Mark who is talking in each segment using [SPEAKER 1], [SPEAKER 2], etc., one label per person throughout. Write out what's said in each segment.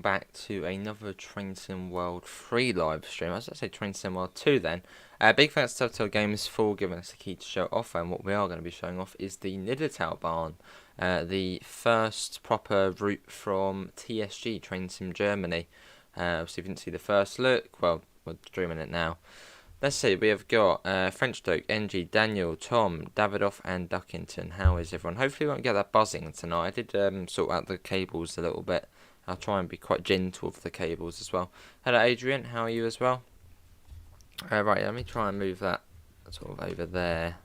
[SPEAKER 1] back to another Train Sim World 3 live stream. I was going to say Train Sim World 2 then. Big thanks to Telltale Games for giving us the key to show off, and what we are going to be showing off is the Niddertalbahn, the first proper route from TSG, Train Sim Germany. So if you didn't see the first look, well, we're streaming it now. Let's see, we have got French Doke, NG, Daniel, Tom, Davidoff and Duckington. How is everyone? Hopefully we won't get that buzzing tonight. I did sort out the cables a little bit. I'll try and be quite gentle with the cables as well. Hello Adrian, how are you as well? Right, let me try and move that sort of over there.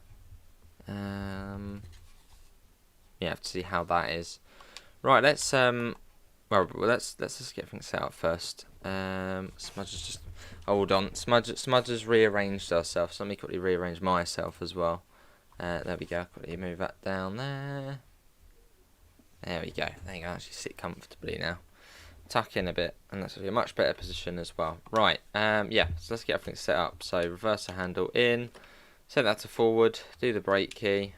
[SPEAKER 1] Yeah, have to see how that is. Right, let's let's just get things set up first. Smudge has just hold on. Smudge has rearranged ourselves. So let me quickly rearrange myself as well. There we go. Quickly move that down there. There we go. There you go. Actually sit comfortably now. Tuck in a bit, and that's a much better position as well. Right. Yeah. So let's get everything set up. So reverse the handle in. Set that to forward. Do the brake key.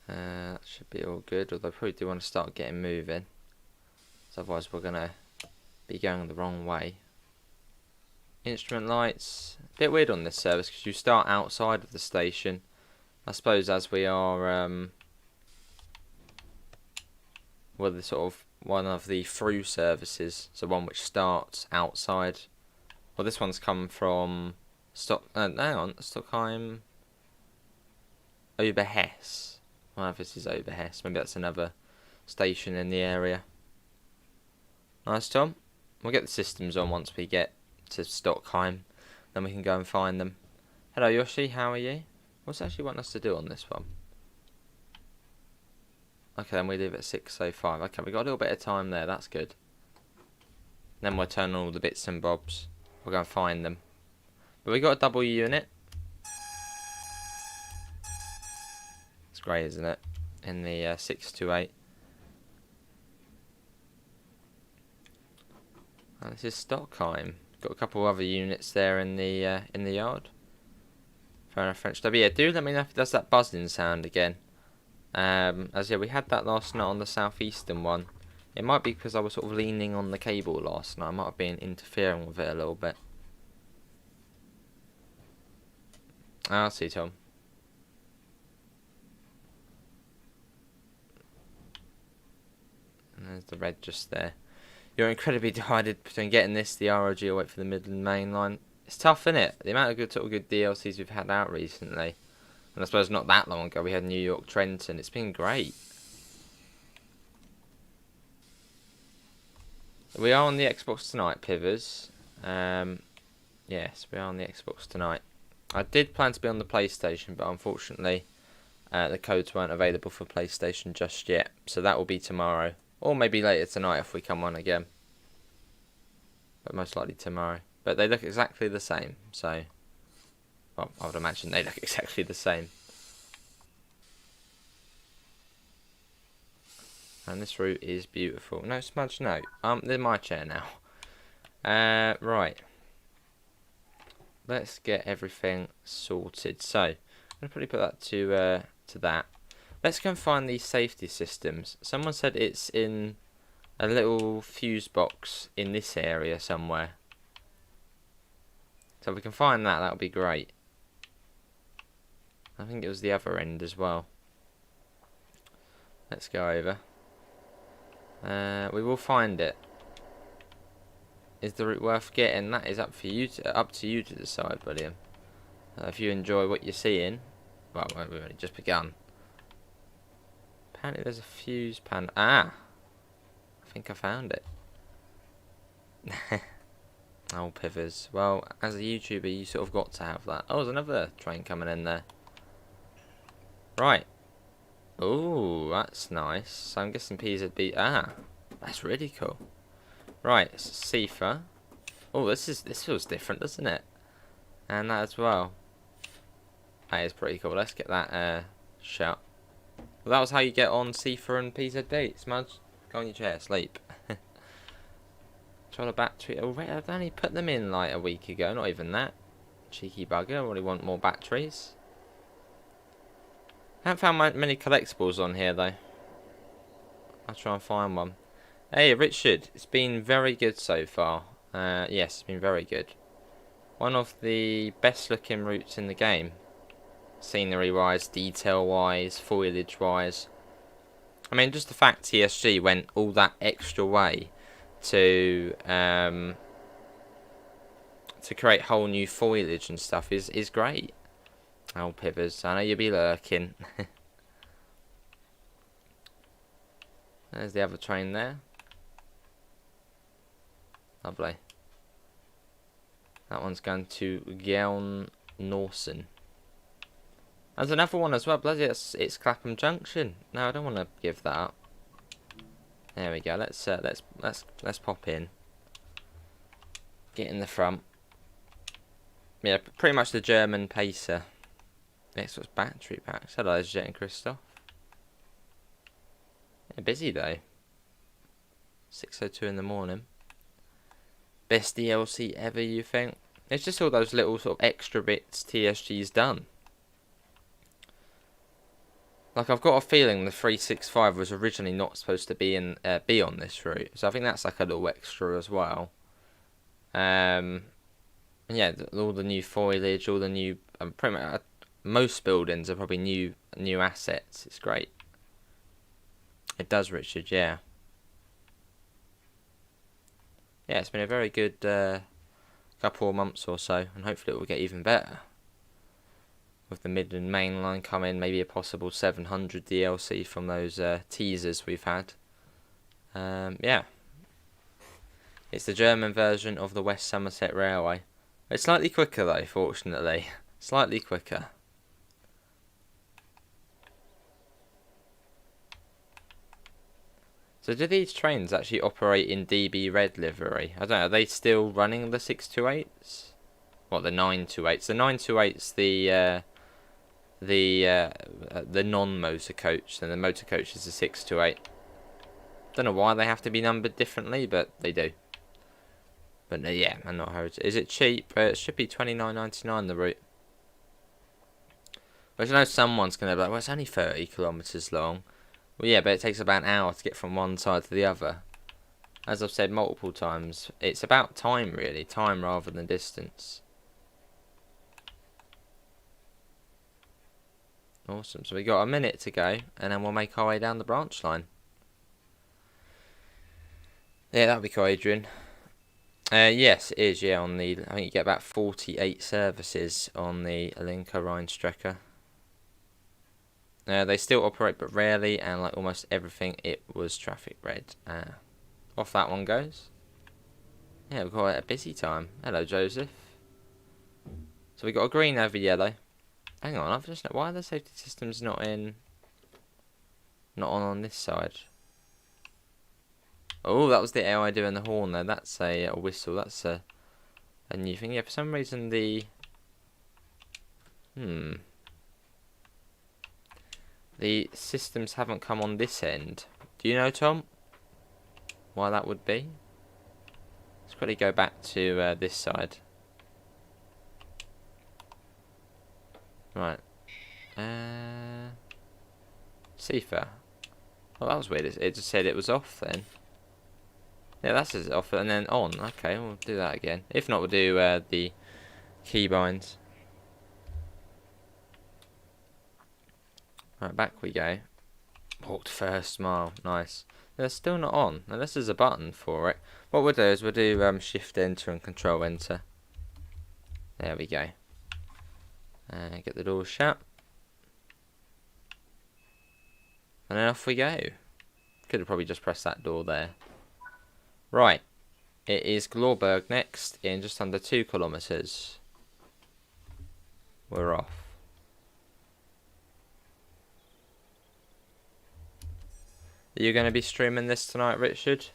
[SPEAKER 1] That should be all good, although I probably do want to start getting moving, so otherwise we're going to be going the wrong way. Instrument lights, a bit weird on this service because you start outside of the station. I suppose as we are, well, the sort of one of the through services, so one which starts outside. Well, this one's come from Stockheim, Oberhesse. I don't know if this is Oberhesse. Maybe that's another station in the area. Nice, Tom. We'll get the systems on once we get to Stockheim. Then we can go and find them. Hello, Yoshi. How are you? What's it actually want us to do on this one? Okay, then we leave it at 6:05. Okay, we got a little bit of time there. That's good. Then we'll turn on all the bits and bobs. We'll go and find them. But we got a double unit. Grey, isn't it? In the 628. And this is Stockheim. Got a couple of other units there in the yard. Fair enough, French. But yeah, do let me know if it does that buzzing sound again. As yeah, we had that last night on the southeastern one. It might be because I was sort of leaning on the cable last night. I might have been interfering with it a little bit. I'll see, Tom. And there's the red just there. You're incredibly divided between getting this, the ROG, or wait for the Midland main line. It's tough, isn't it? The amount of good DLCs we've had out recently. And I suppose not that long ago we had New York Trenton. It's been great. We are on the Xbox tonight, Pivers. Yes, we are on the Xbox tonight. I did plan to be on the PlayStation, but unfortunately the codes weren't available for PlayStation just yet. So that will be tomorrow. Or maybe later tonight if we come on again. But most likely tomorrow. But they look exactly the same. So, well, I would imagine they look exactly the same. And this route is beautiful. No, Smudge, no. They're my chair now. Right. Let's get everything sorted. So, I'm going to probably put that to that. Let's go and find these safety systems. Someone said it's in a little fuse box in this area somewhere. So if we can find that, that would be great. I think it was the other end as well. Let's go over. We will find it. Is the route worth getting? That is up to you to decide, William. If you enjoy what you're seeing, well, we've only just begun. Apparently there's a fuse pan. Ah! I think I found it. Oh, Pivers. Well, as a YouTuber, you sort of got to have that. Oh, there's another train coming in there. Right. Oh, that's nice. So I'm guessing PZB. Ah, that's really cool. Right, it's Sifa. Oh, this feels different, doesn't it? And that as well. That is pretty cool. Let's get that shut. Well, that was how you get on Sifa and PZB. Smudge, go on your chair, sleep. Try the battery. Oh, wait, I've only put them in like a week ago. Not even that. Cheeky bugger. I really want more batteries. I haven't found many collectibles on here though. I'll try and find one. Hey, Richard, it's been very good so far. Yes, it's been very good. One of the best looking routes in the game. Scenery wise, detail wise, foliage wise. I mean, just the fact TSG went all that extra way to create whole new foliage and stuff is great. Oh, Pivers, I know you'll be lurking. There's the other train there. Lovely. That one's going to Geln Norsen. There's another one as well. Bloody, it's Clapham Junction. No, I don't want to give that up. There we go. Let's pop in. Get in the front. Yeah, pretty much the German pacer. Next was battery packs. Hello, Jet and Christoph. Yeah, busy though. 6:02 in the morning. Best DLC ever, you think? It's just all those little sort of extra bits TSG's done. Like, I've got a feeling the 365 was originally not supposed to be on this route, so I think that's like a little extra as well. Yeah, all the new foliage, all the new, pretty much most buildings are probably new assets. It's great. It does, Richard. Yeah. Yeah, it's been a very good couple of months or so, and hopefully it will get even better. With the Midland Main Line coming, maybe a possible 700 DLC from those teasers we've had. Yeah. It's the German version of the West Somerset Railway. It's slightly quicker though, fortunately. Slightly quicker. So do these trains actually operate in DB Red livery? I don't know, are they still running the 628s? What, the 928s? The 928's the non-motor coach, and the motor coach is the 628. Don't know why they have to be numbered differently, but they do. But yeah, I'm not hurried. Is it cheap? It should be £29.99 the route. But I know someone's going to be like, well, it's only 30 kilometres long. Well, yeah, but it takes about an hour to get from one side to the other. As I've said multiple times, it's about time, really. Time rather than distance. Awesome. So we got a minute to go, and then we'll make our way down the branch line. Yeah, that'll be cool, Adrian. Yes, it is. Yeah, on the, I think you get about 48 services on the Alinka Rheinstrecke. They still operate, but rarely, and like almost everything, it was traffic red. Off that one goes. Yeah, we've got a busy time. Hello, Joseph. So we got a green over yellow. Hang on, I've just why are the safety systems not on this side? Oh, that was the AI doing the horn there. That's a whistle. That's a new thing. Yeah, for some reason the systems haven't come on this end. Do you know, Tom, why that would be? Let's quickly go back to this side. Right. Sifa. Oh, that was weird. It just said it was off then. Yeah, that says off and then on. Okay, we'll do that again. If not, we'll do the keybinds. Right, back we go. Walked first mile. Nice. They're still not on, unless there's a button for it. What we'll do is we'll do shift enter and control enter. There we go. Get the door shut. And then off we go. Could have probably just pressed that door there. Right. It is Glorberg next in just under 2 kilometres. We're off. Are you going to be streaming this tonight, Richard?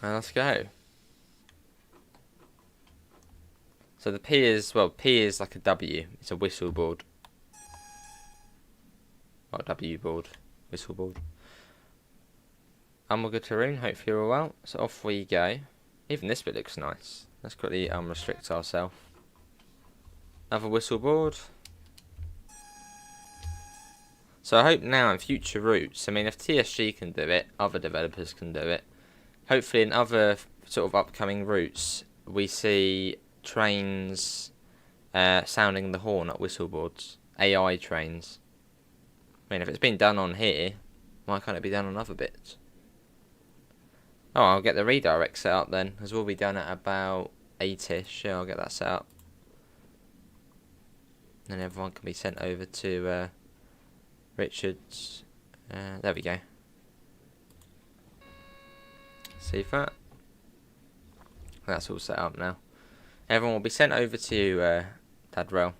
[SPEAKER 1] Let's go. So the P is, well, P is like a W. It's a whistle board. Or W board. Whistle board. And we're good to room. Hopefully you're all well. So off we go. Even this bit looks nice. Let's quickly unrestrict ourselves. Another whistle board. So I hope now in future routes, I mean, if TSG can do it, other developers can do it. Hopefully in other sort of upcoming routes, we see trains sounding the horn at whistleboards. AI trains. I mean, if it's been done on here, why can't it be done on other bits? Oh, I'll get the redirect set up then, as we'll be done at about 8ish. Yeah, I'll get that set up. And everyone can be sent over to Richard's. There we go. See that? That's all set up now. Everyone will be sent over to Dadrell.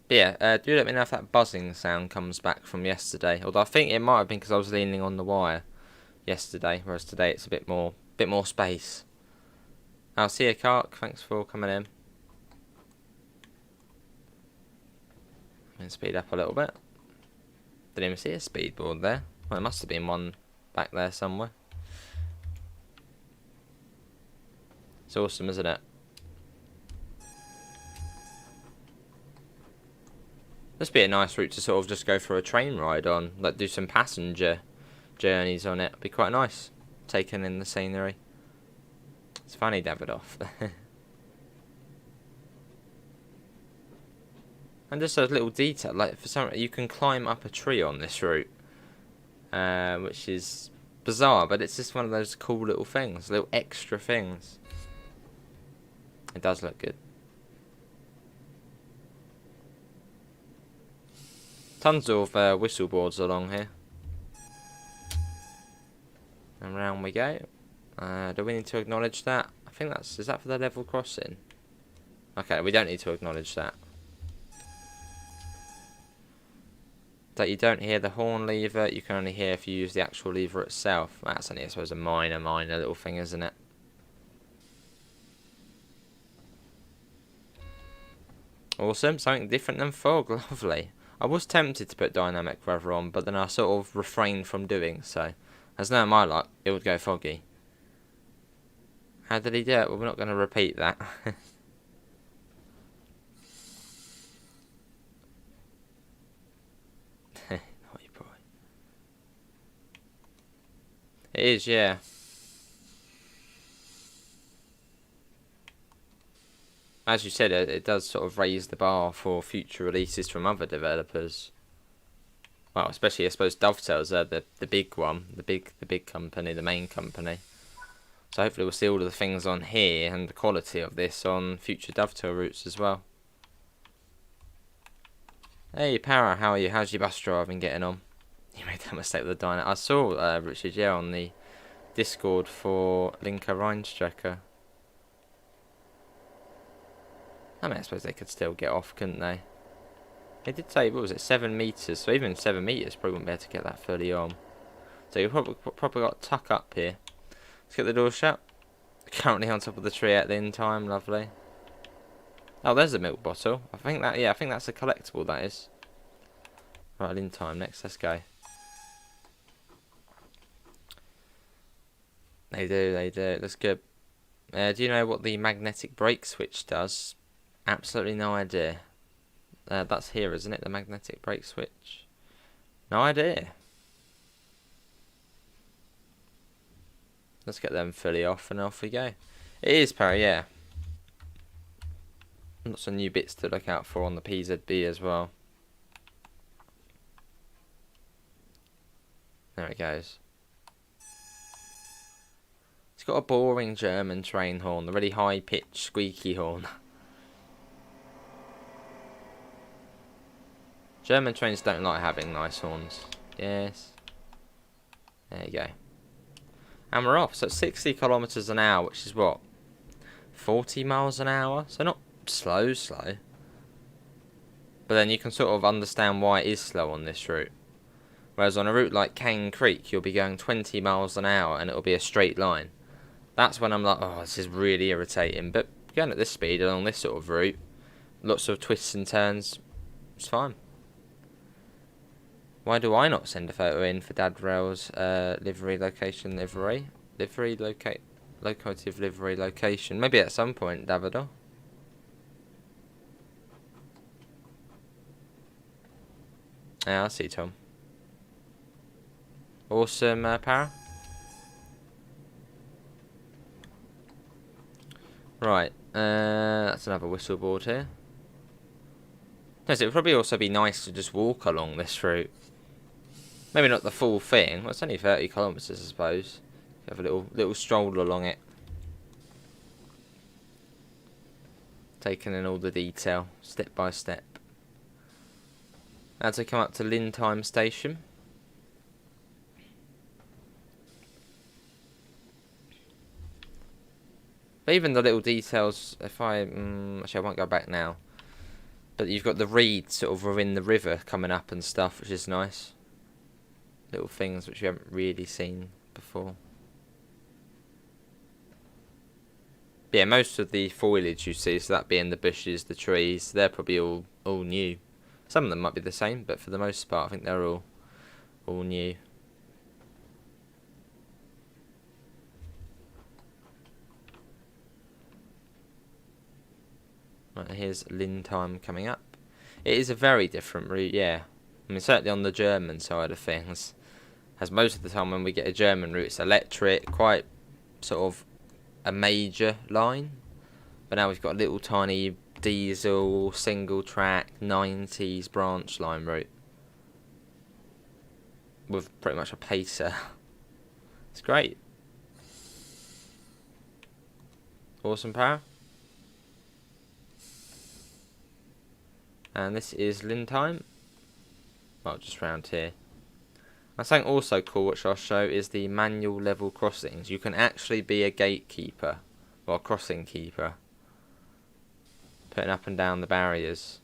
[SPEAKER 1] But yeah, do let me know if that buzzing sound comes back from yesterday. Although I think it might have been because I was leaning on the wire yesterday, whereas today it's a bit more space. I'll see you, Kark. Thanks for coming in. And speed up a little bit. Didn't even see a speedboard there. Well, there must have been one back there somewhere. It's awesome, isn't it? This would be a nice route to sort of just go for a train ride on, like do some passenger journeys on it. It'd be quite nice, taking in the scenery. It's funny, Davidoff. And just a little detail, like for some, you can climb up a tree on this route, which is bizarre, but it's just one of those cool little things, little extra things. It does look good. Tons of whistle boards along here. And round we go. Do we need to acknowledge that? I think that's... Is that for the level crossing? Okay, we don't need to acknowledge that. That you don't hear the horn lever, you can only hear if you use the actual lever itself. That's only, I suppose, a minor little thing, isn't it? Awesome, something different than fog, lovely. I was tempted to put dynamic weather on, but then I sort of refrained from doing so. As now my luck, it would go foggy. How did he do it? Well, we're not going to repeat that. Naughty boy. It is, yeah. As you said, it does sort of raise the bar for future releases from other developers. Well, especially I suppose Dovetail's the big one, the big company, the main company. So hopefully we'll see all of the things on here and the quality of this on future Dovetail routes as well. Hey Para, how are you? How's your bus driving getting on? You made that mistake with the dyno. I saw Richard, yeah, on the Discord for Linker Rheinstrecker. I mean, I suppose they could still get off, couldn't they? They did say, what was it, 7 metres, so even 7 metres probably wouldn't be able to get that fully on. So you've probably got to tuck up here. Let's get the door shut. Currently on top of the tree at the in time, lovely. Oh, there's a milk bottle. I think that's a collectible, that is. Right, in time, next, let's go. They do, that's good. Do you know what the magnetic brake switch does? Absolutely no idea. That's here, isn't it? The magnetic brake switch. No idea. Let's get them fully off and off we go. It is Perry, yeah. Lots of new bits to look out for on the PZB as well. There it goes. It's got a boring German train horn, the really high pitched squeaky horn. German trains don't like having nice horns. Yes. There you go. And we're off. So it's 60 kilometers an hour, which is what? 40 miles an hour? So not slow. But then you can sort of understand why it is slow on this route. Whereas on a route like Cane Creek, you'll be going 20 miles an hour and it'll be a straight line. That's when I'm like, oh, this is really irritating. But going at this speed along this sort of route, lots of twists and turns, it's fine. Why do I not send a photo in for Dad Rail's livery location locomotive livery location? Maybe at some point, Davido. Yeah, I see, Tom. Awesome, Para. Right, that's another whistle board here. Yes, it would probably also be nice to just walk along this route. Maybe not the full thing. Well, it's only 30 kilometres, I suppose. Have a little stroll along it. Taking in all the detail, step by step. As we come up to Lindheim Station. But even the little details, if actually I won't go back now. But you've got the reeds sort of within the river coming up and stuff, which is nice. Little things which you haven't really seen before. But yeah, most of the foliage you see, so that being the bushes, the trees, they're probably all new. Some of them might be the same, but for the most part I think they're all new. Right, here's Lindheim coming up. It is a very different route, yeah. I mean, certainly on the German side of things. As most of the time when we get a German route, it's electric, quite sort of a major line. But now we've got a little tiny diesel, single track, 90s branch line route. With pretty much a pacer. It's great. Awesome, Power. And this is Lindheim. Well, just round here. And something also cool which I'll show is the manual level crossings. You can actually be a gatekeeper, or a crossing keeper. Putting up and down the barriers.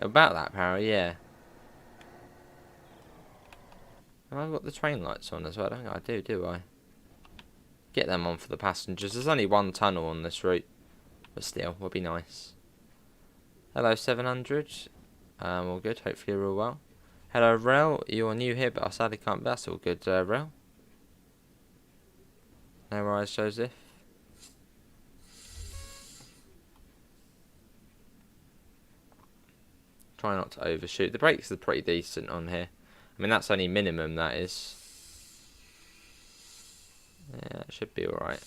[SPEAKER 1] About that, Power, yeah. Have I got the train lights on as well? I don't think I do I? Get them on for the passengers. There's only one tunnel on this route. But still, would be nice. Hello, 700. All good. Hopefully you're all well. Hello, Rel. You're new here, but I sadly can't. That's all good, Rel. No worries, Joseph. Try not to overshoot. The brakes are pretty decent on here. I mean, that's only minimum, that is. Yeah, that should be alright.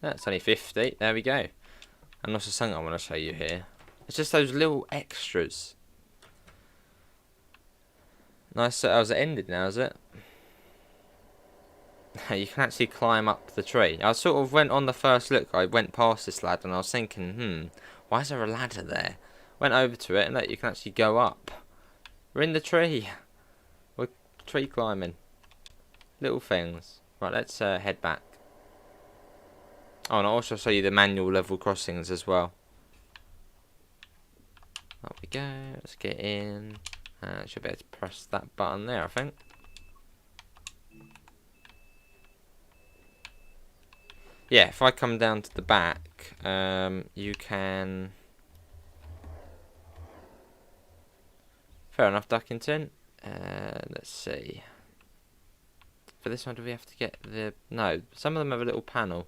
[SPEAKER 1] That's only 50. There we go. And also something I want to show you here. It's just those little extras. Nice. So, how's it ended now, is it? You can actually climb up the tree. I sort of went on the first look. I went past this ladder and I was thinking, why is there a ladder there? Went over to it and look, you can actually go up. We're in the tree. We're tree climbing. Little things. Right, let's head back. Oh, and I'll also show you the manual level crossings as well. There we go. Let's get in. Should be able to press that button there, I think. Yeah, if I come down to the back, you can... Fair enough, Duckington. Let's see. For this one, do we have to get the... No, some of them have a little panel.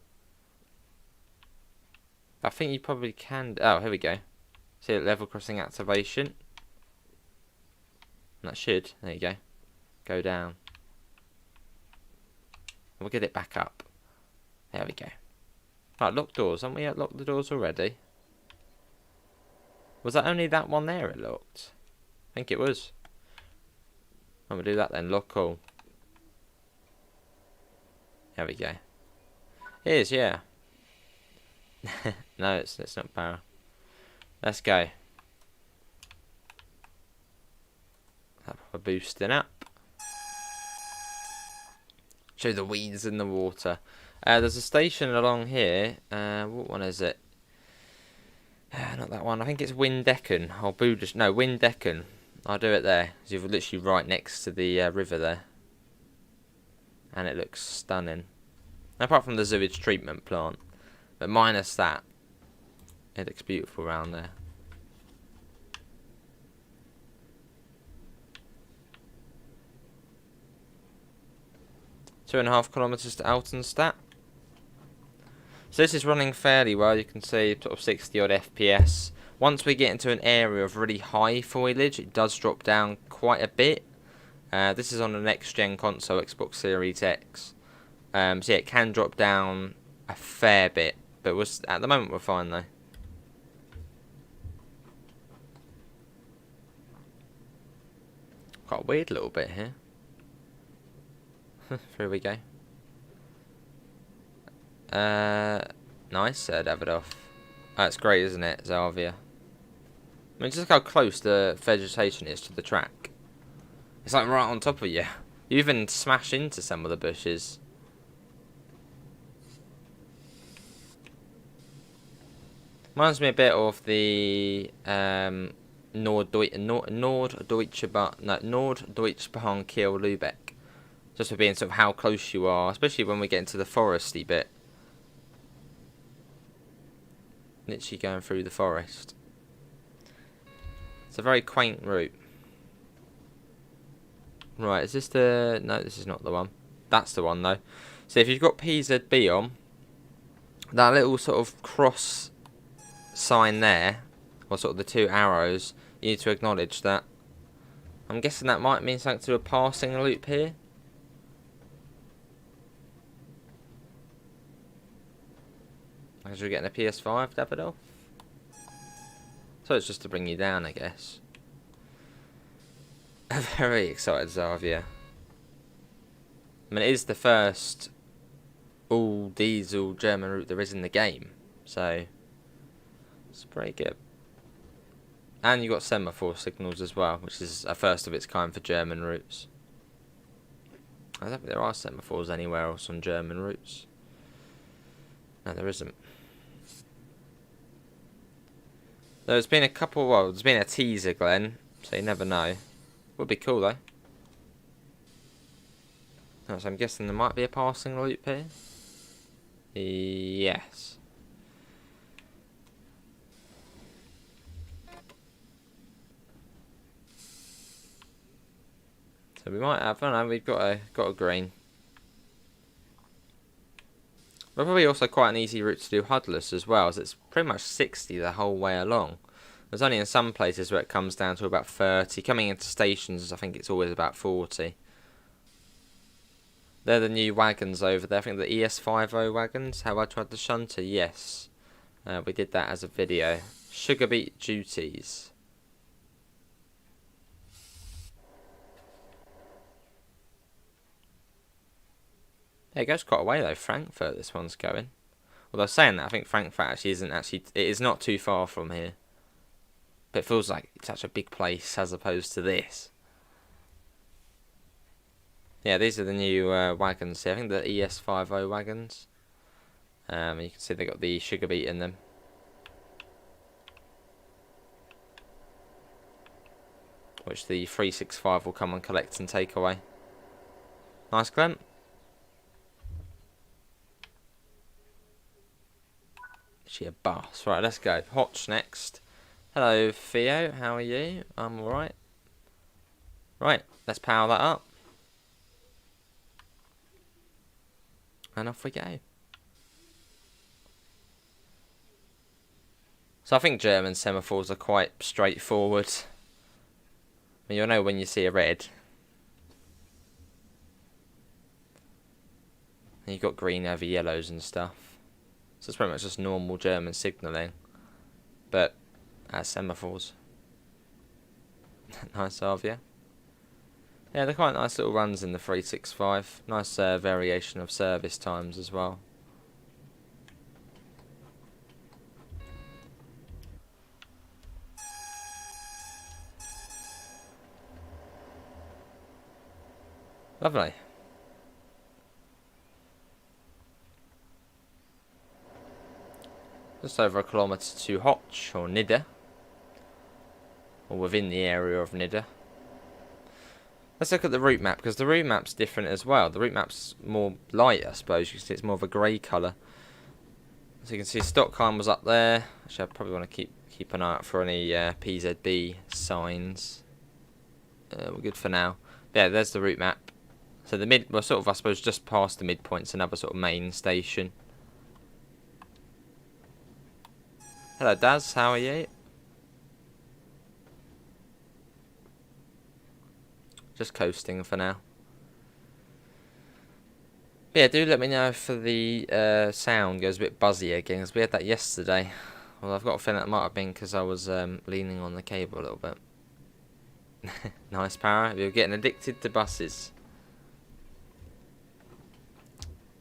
[SPEAKER 1] I think you probably can... Oh, here we go. See, level crossing activation. And that should, there you go, go down. We'll get it back up. There we go. Right, lock doors. Haven't we locked the doors already? Was that only that one there it locked? I think it was. I'm going to do that then. Lock all. There we go. It is, yeah. No, it's not power. Let's go. We're boosting up. Show the weeds in the water. There's a station along here. What one is it? Not that one. I think it's Windecken. Or Budish. No, Windecken. I'll do it there. Because you're literally right next to the river there. And it looks stunning. Apart from the sewage treatment plant. But minus that. It looks beautiful around there. Two and a half kilometres to Altenstadt. So this is running fairly well. You can see sort of 60 odd FPS. Once we get into an area of really high foliage, it does drop down quite a bit. This is on the next gen console, Xbox Series X. So yeah, it can drop down a fair bit, but at the moment we're fine though. Got a weird little bit here. Here we go. Nice, Davidoff. That's great, isn't it, Zavia? I mean, just look how close the vegetation is to the track. It's like right on top of you. You even smash into some of the bushes. Reminds me a bit of the Niddertalbahn Kiel Lübeck. Just for being sort of how close you are, especially when we get into the foresty bit. Literally going through the forest. It's a very quaint route. Right, is this the... No, this is not the one. That's the one, though. So if you've got PZB on, that little sort of cross sign there, or sort of the two arrows, you need to acknowledge that. I'm guessing that might mean something to a passing loop here. As you're getting a PS5, Davidoff. So it's just to bring you down, I guess. Very excited, Zavia. I mean, it is the first all-diesel German route there is in the game. So, it's pretty good. And you've got semaphore signals as well, which is a first of its kind for German routes. I don't think there are semaphores anywhere else on German routes. No, there isn't. There's been a couple, well, there's been a teaser, Glenn, so you never know. Would be cool, though. Oh, so I'm guessing there might be a passing loop here. Yes. So we might have, I don't know, we've got a green. But probably also quite an easy route to do HUDless as well, as it's pretty much 60 the whole way along. There's only in some places where it comes down to about 30. Coming into stations, I think it's always about 40. They're the new wagons over there. I think the ES50 wagons. How I tried the shunter, yes. We did that as a video. Sugar beet duties. Yeah, it goes quite a way though. Frankfurt, this one's going. Although saying that, I think Frankfurt actually isn't actually. It is not too far from here. But it feels like it's such a big place as opposed to this. Yeah, these are the new wagons here. I think the ES50 wagons. You can see they got the sugar beet in them. Which the 365 will come and collect and take away. Nice, Glenn. She a boss. Right, let's go. Hotch next. Hello, Theo. How are you? I'm alright. Right, let's power that up. And off we go. So I think German semaphores are quite straightforward. I mean, you'll know when you see a red. And you've got green over yellows and stuff. So it's pretty much just normal German signalling. But as semaphores. Nice of you. Yeah, they're quite nice little runs in the 365. Nice variation of service times as well. Lovely. Just over a kilometre to Hotch, or Nidder. Or within the area of Nidder. Let's look at the route map, because the route map's different as well. The route map's more light, I suppose. You can see it's more of a grey colour. So you can see Stockholm was up there. Actually, I probably want to keep an eye out for any PZB signs. We're good for now. But yeah, there's the route map. So the well, sort of, I suppose, just past the midpoint's another sort of main station. Hello, Daz. How are you? Just coasting for now. But yeah, do let me know if the sound goes a bit buzzy again, because we had that yesterday. Well, I've got a feeling that might have been because I was leaning on the cable a little bit. Nice, Para. You're getting addicted to buses.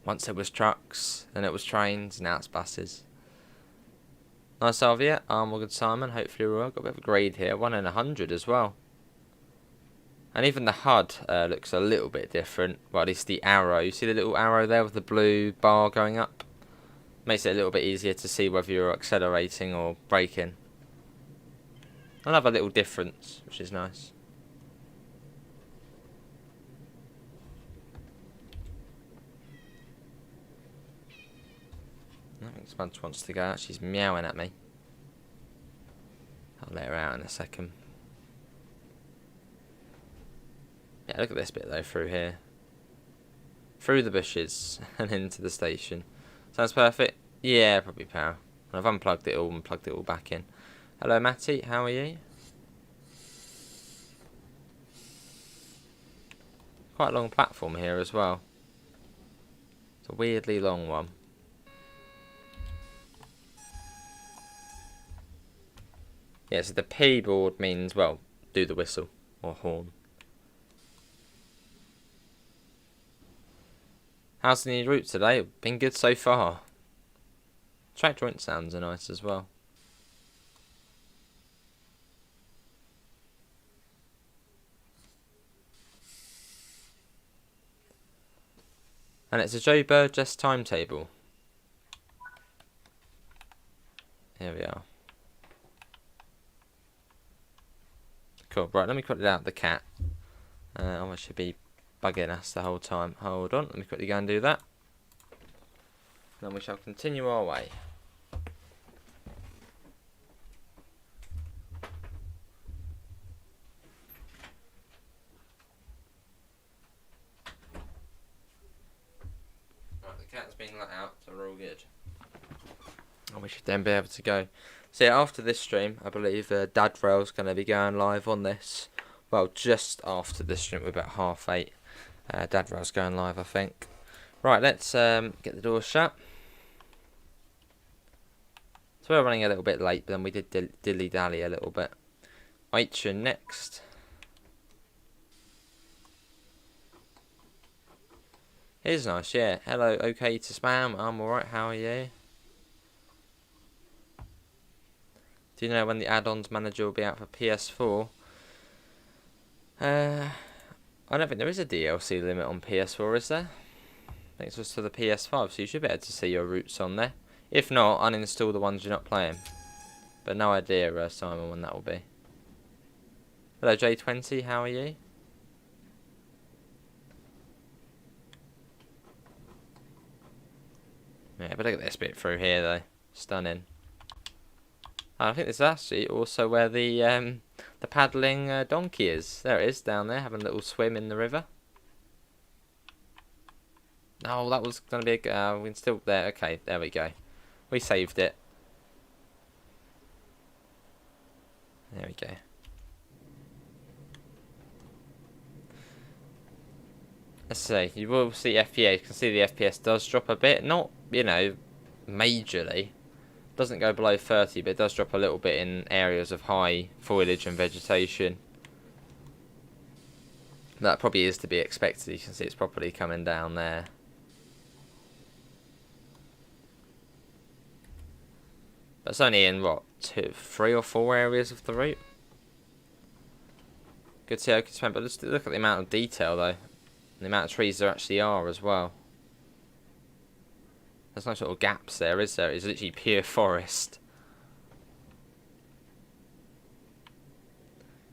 [SPEAKER 1] Once it was trucks, then it was trains, now it's buses. Nice Salvia, all good, Simon. Hopefully we're well. Got a bit of a grade here, 1 in 100 as well. And even the HUD looks a little bit different. Well, at least the arrow. You see the little arrow there with the blue bar going up? Makes it a little bit easier to see whether you're accelerating or braking. Another little difference, which is nice. I think Sponge wants to go out. She's meowing at me. I'll let her out in a second. Yeah, look at this bit though, through here. Through the bushes and into the station. Sounds perfect? Yeah, probably power. I've unplugged it all and plugged it all back in. Hello Matty, how are you? Quite a long platform here as well. It's a weirdly long one. Yeah, so the P board means, well, do the whistle or horn. How's the new route today? Been good so far. Track joint sounds are nice as well. And it's a Joe Burgess timetable. Here we are. Cool, right, let me quickly out the cat. I should be bugging us the whole time. Hold on, let me quickly go and do that. Then we shall continue our way. Right, the cat's been let out, so we're all good. And we should then be able to go. So yeah, after this stream, I believe Dadrail's going to be going live on this. Well, just after this stream, we're about 8:30. Dadrail's going live, I think. Right, let's get the door shut. So we're running a little bit late, but then we did dilly-dally a little bit. Aitchen next. Here's nice, yeah. Hello, okay to spam. I'm alright, how are you? Do you know when the add-ons manager will be out for PS4? I don't think there is a DLC limit on PS4, is there? I think it's just for the PS5, so you should be able to see your routes on there. If not, uninstall the ones you're not playing. But no idea, Simon, when that will be. Hello, J20, how are you? Yeah, but look at this bit through here, though. Stunning. I think this is actually also where the paddling donkey is. There it is, down there, having a little swim in the river. Oh, that was going to be a... we can still... there, okay, there we go. We saved it. There we go. Let's see, you will see FPS. You can see the FPS does drop a bit. Not, you know, majorly. Doesn't go below 30, but it does drop a little bit in areas of high foliage and vegetation. That probably is to be expected. You can see it's properly coming down there. But it's only in, what, 3 or 4 areas of the route. Good to see how you can spend, but let's look at the amount of detail, though. And the amount of trees there actually are as well. There's no sort of gaps there, is there? It's literally pure forest.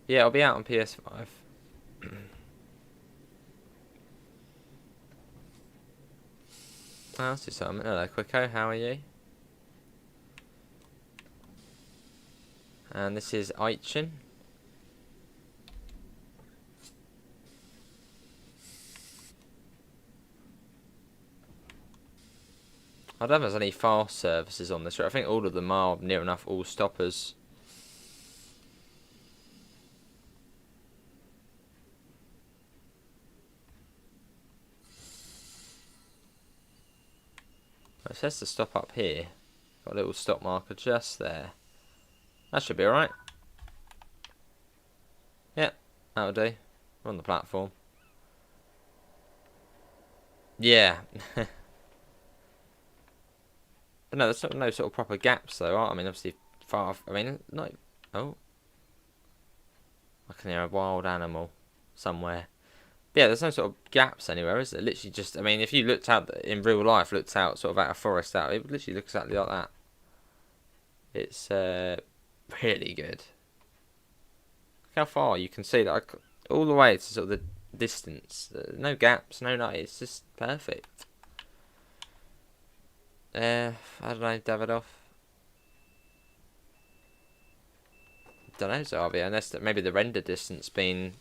[SPEAKER 1] Yeah, I'll be out on PS5. I'll see something. Hello, Quicko, how are you? And this is Aitchen. I don't know if there's any fast services on this route. I think all of them are near enough all stoppers. It says to stop up here. Got a little stop marker just there. That should be alright. Yeah, that'll do. We're on the platform. Yeah. But no, there's no sort of proper gaps though, I mean, obviously far. I mean, no. Oh. I can hear a wild animal somewhere. But yeah, there's no sort of gaps anywhere, is there? Literally just, I mean, if you looked out in real life, looked out sort of at a forest out, it would literally look exactly like that. It's really good. Look how far you can see that all the way to sort of the distance. No gaps, no nothing. It's just perfect. I don't know, Davidoff. Don't know, Zavia, unless that maybe the render distance been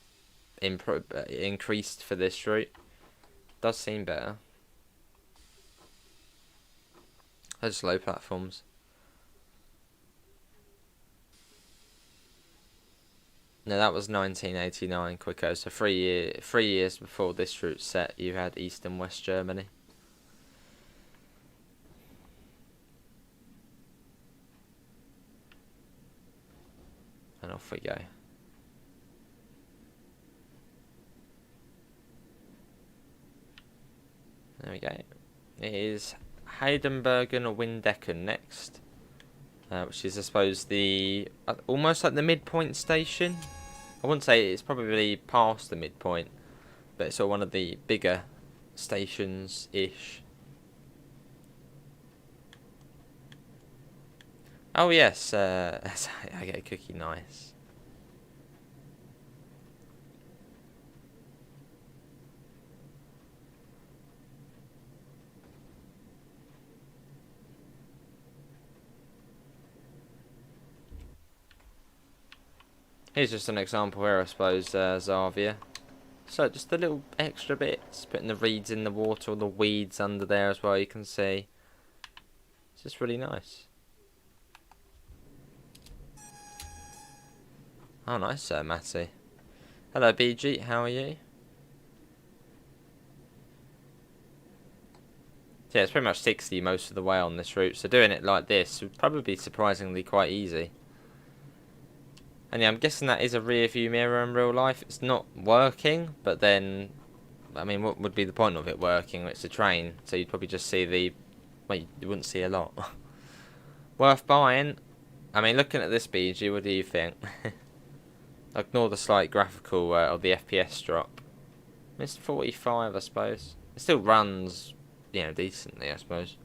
[SPEAKER 1] increased for this route. Does seem better. They're just low platforms. No, that was 1989, Quico. So 3 years before this route set, you had East and West Germany. And off we go. There we go. It is Heidenbergen or Windecken next. Which is, I suppose, the almost like the midpoint station. I wouldn't say it's probably past the midpoint, but it's sort of one of the bigger stations-ish. Oh yes, I get a cookie, nice. Here's just an example here, I suppose, Zavia. So just the little extra bits, putting the reeds in the water, or the weeds under there as well, you can see. It's just really nice. Oh, nice, Matty. Hello, BG, how are you? So, yeah, it's pretty much 60 most of the way on this route, so doing it like this would probably be surprisingly quite easy. And yeah, I'm guessing that is a rear view mirror in real life. It's not working, but then, I mean, what would be the point of it working? It's a train, so you'd probably just see the, well, you wouldn't see a lot. Worth buying. I mean, looking at this BG, what do you think? Ignore the slight graphical or the FPS drop. It's 45, I suppose. It still runs, you know, decently, I suppose.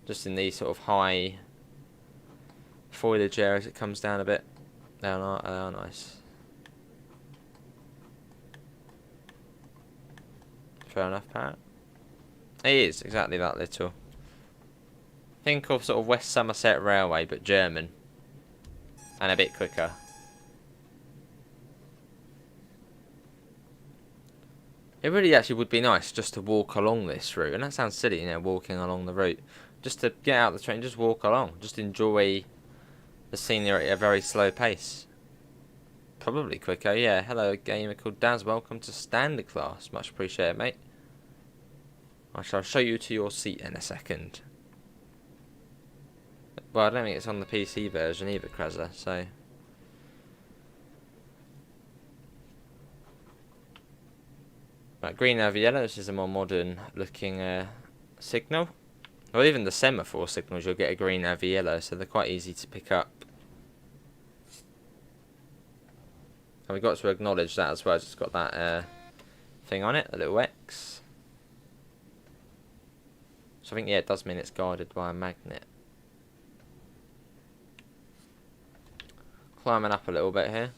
[SPEAKER 1] Just in these sort of high foliage areas, it comes down a bit. They are nice. Fair enough, Parrot. It is exactly that little. Think of sort of West Somerset Railway, but German. And a bit quicker. It really actually would be nice just to walk along this route. And that sounds silly, you know, walking along the route. Just to get out of the train, just walk along. Just enjoy the scenery at a very slow pace. Probably quicker, yeah. Hello, a gamer called Daz. Welcome to standard class. Much appreciated, mate. I shall show you to your seat in a second. Well, I don't think it's on the PC version either, Kreza, so... Right, green over yellow. This is a more modern looking signal. Or even the semaphore signals, you'll get a green over yellow, so they're quite easy to pick up. And we've got to acknowledge that as well. It's got that thing on it, a little X. So I think, yeah, it does mean it's guided by a magnet. Climbing up a little bit here.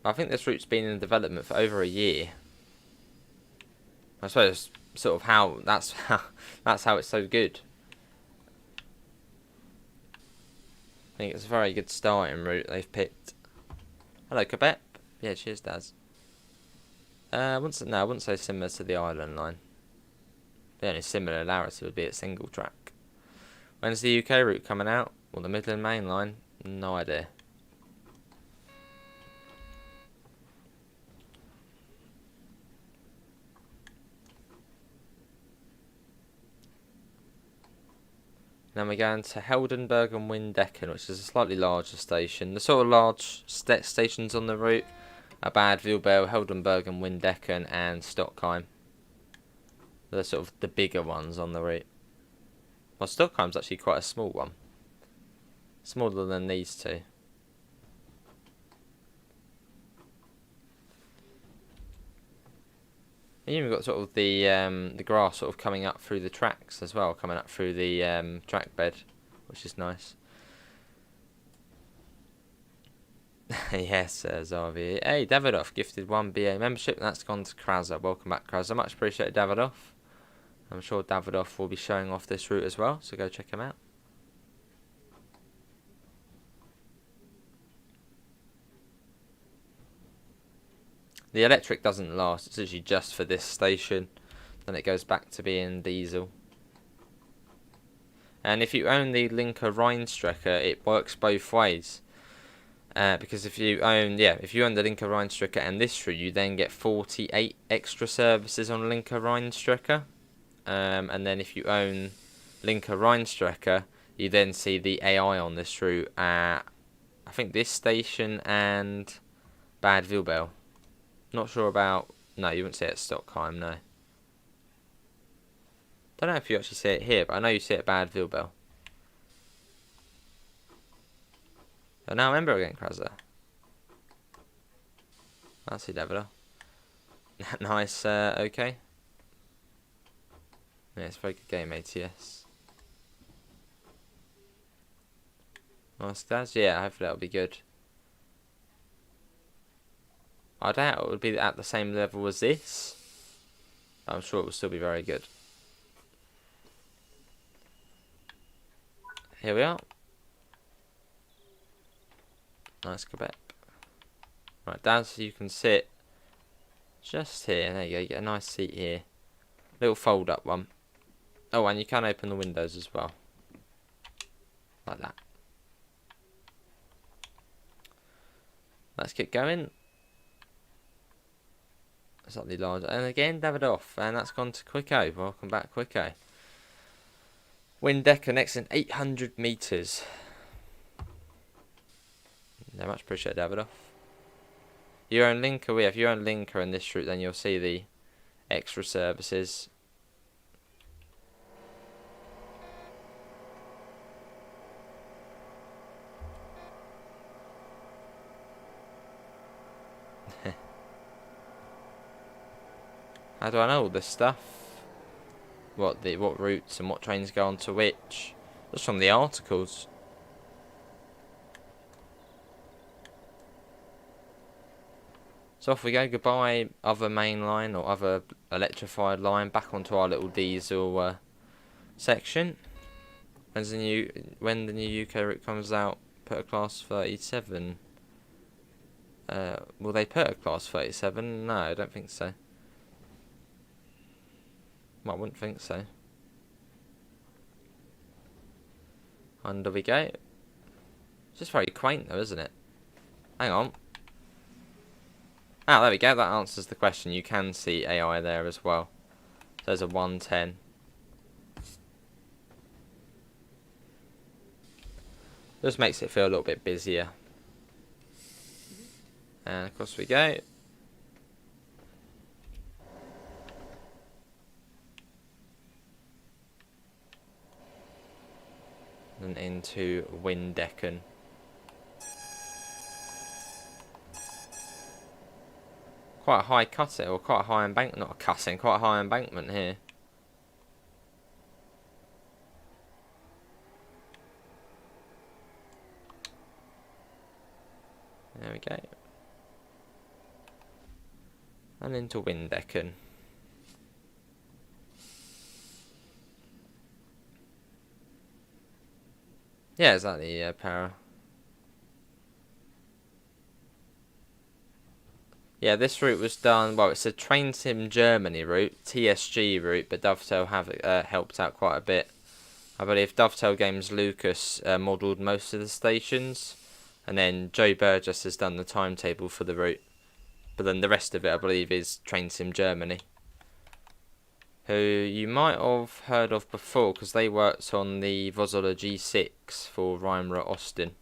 [SPEAKER 1] I think this route's been in development for over a year. I suppose sort of how that's how it's so good. I think it's a very good starting route they've picked. Hello, Quebec. Yeah, cheers, Daz. I wouldn't say similar to the Island Line. The only similarity would be a single track. When's the UK route coming out? Well, the Midland Main Line? No idea. Then we go into Heldenberg and Windecken, which is a slightly larger station. The sort of large stations on the route are Bad Vilbel, Heldenberg and Windecken, and Stockheim. They're sort of the bigger ones on the route. Well, Stockheim's actually quite a small one. Smaller than these two. And you've got sort of the grass sort of coming up through the tracks as well, coming up through the track bed, which is nice. Yes, Zarvi. Hey, Davidoff gifted 1 BA membership. That's gone to Kraza. Welcome back, Kraza. Much appreciated, Davidoff. I'm sure Davidoff will be showing off this route as well, so go check him out. The electric doesn't last, it's actually just for this station. Then it goes back to being diesel. And if you own the Linker Rheinstrecke, it works both ways. Because if you own the Linker Rheinstrecke and this route, you then get 48 extra services on Linker Rheinstrecke. And then if you own Linker Rheinstrecke, you then see the AI on this route at, I think, this station and Bad Vilbel. Not sure about... No, you wouldn't see it at Stockheim, no. Don't know if you actually see it here, but I know you see it at Bad Vilbel. Oh, now I remember again, Kraza. I see Davido. Nice, okay. Yeah, it's a very good game, ATS. Nice, guys. Yeah, hopefully that'll be good. I doubt it would be at the same level as this. I'm sure it will still be very good. Here we are. Nice Quebec. Right, down so you can sit just here. There you go, you get a nice seat here. Little fold up one. Oh, and you can open the windows as well. Like that. Let's get going. Slightly larger. And again, Davidoff. And that's gone to Quicko. Welcome back, Quicko. Windecker next in 800 metres. Yeah, much appreciate Davidoff. Your own Linker, if you own Linker in this route, then you'll see the extra services. How do I know all this stuff? What routes and what trains go on to which? Just from the articles. So off we go. Goodbye, other main line or other electrified line. Back onto our little diesel section. When the new UK route comes out, put a class 37. Will they put a class 37? No, I don't think so. Well, I wouldn't think so. Under we go. It's just very quaint though, isn't it? Hang on. Ah, there we go. That answers the question. You can see AI there as well. So there's a 110. Just makes it feel a little bit busier. And across we go. And into Windecken. Quite a high cut or quite a high embankment, not a cutting, quite a high embankment here. There we go. And into Windecken. Yeah, exactly, yeah, para. Yeah, this route was done, well, it's a Train Sim Germany route, TSG route, but Dovetail have helped out quite a bit. I believe Dovetail Games Lucas modelled most of the stations, and then Joe Burgess has done the timetable for the route. But then the rest of it, I believe, is Train Sim Germany, who you might have heard of before, because they worked on the Vozola G6 for Reimer Austin,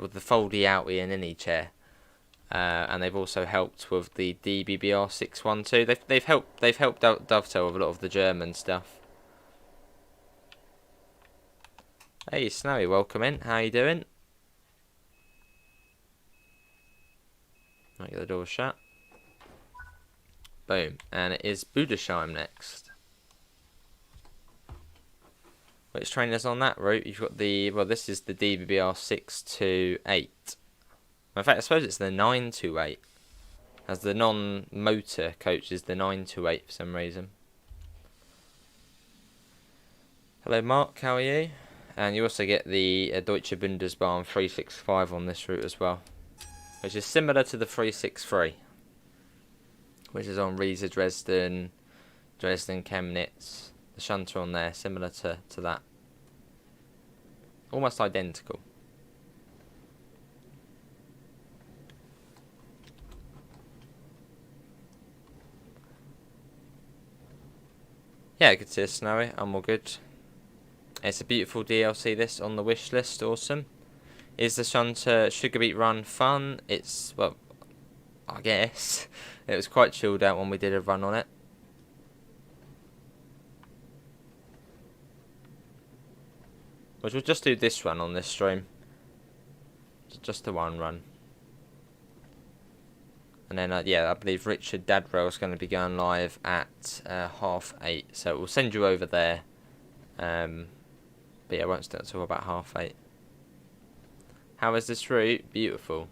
[SPEAKER 1] with the foldy outie and innie chair. And they've also helped with the DBBR 612. They've helped out Dovetail with a lot of the German stuff. Hey Snowy, welcome in. How you doing? I'll get the door shut. Boom, and it is Budesheim next. Which train is on that route? You've got the, well, this is the DBBR 628. In fact, I suppose it's the 928. As the non-motor coach is the 928 for some reason. Hello Mark, how are you? And you also get the Deutsche Bundesbahn 365 on this route as well, which is similar to the 363, which is on Riesa Dresden, Dresden Chemnitz. The shunter on there, similar to that. Almost identical. Yeah, good to see you, Snowy. I'm all good. It's a beautiful DLC, this, on the wish list. Awesome. Is the shunter Sugar Beet Run fun? It's, well, I guess. It was quite chilled out when we did a run on it. Which we'll just do this run on this stream. Just the one run. And then, yeah, I believe Richard Dadrell is going to be going live at 8:30. So we'll send you over there. But yeah, I won't start until about 8:30. How is this route? Beautiful.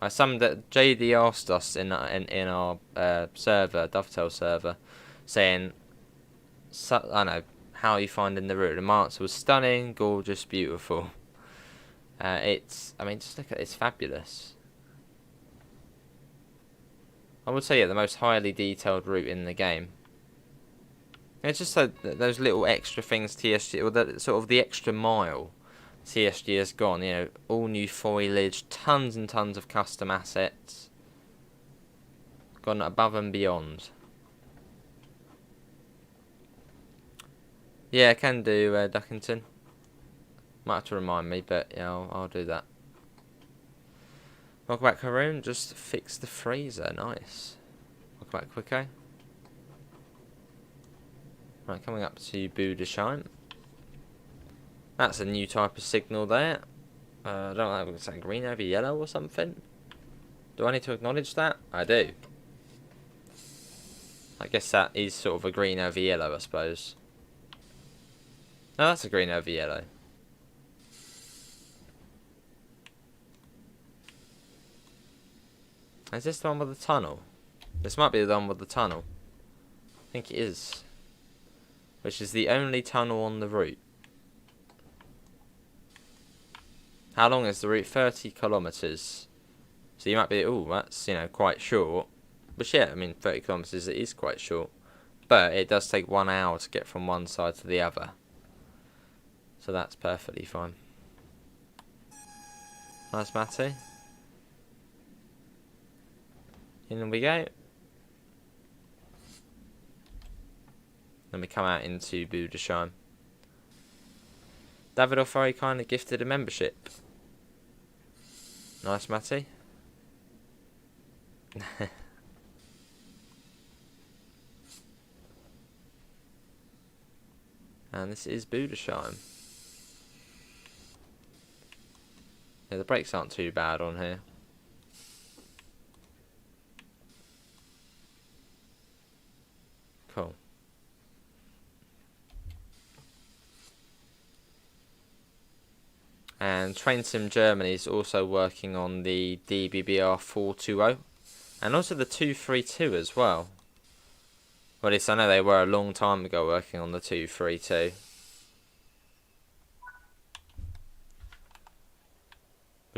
[SPEAKER 1] Some that JD asked us in our server, Dovetail server, saying, I don't know, how are you finding the route? And my answer was stunning, gorgeous, beautiful. I mean, just look at it, it's fabulous. I would say, yeah, the most highly detailed route in the game. It's just those little extra things TSG, or the sort of the extra mile TSG has gone. You know, all new foliage, tons and tons of custom assets, gone above and beyond. Yeah, I can do Duckington. Might have to remind me, but yeah, I'll do that. Welcome back, Haroon. Just fix the freezer. Nice. Welcome back, Quicko. Right, coming up to Budesheim. That's a new type of signal there. I don't know, is that green over yellow or something? Do I need to acknowledge that? I do. I guess that is sort of a green over yellow, I suppose. No, that's a green over yellow. Is this the one with the tunnel? This might be the one with the tunnel. I think it is. Which is the only tunnel on the route. How long is the route? 30 kilometres. So you might be, oh, that's, you know, quite short. But yeah, I mean, 30 kilometres, it is quite short. But it does take 1 hour to get from one side to the other. So that's perfectly fine. Nice, Matty. In we go. Then we come out into Budesheim. David O'Ferry kind of gifted a membership. Nice, Matty. And this is Budesheim. Yeah, the brakes aren't too bad on here. Cool. And Train Sim Germany is also working on the DBBR 420 and also the 232 as well. Well, at least I know they were a long time ago working on the 232.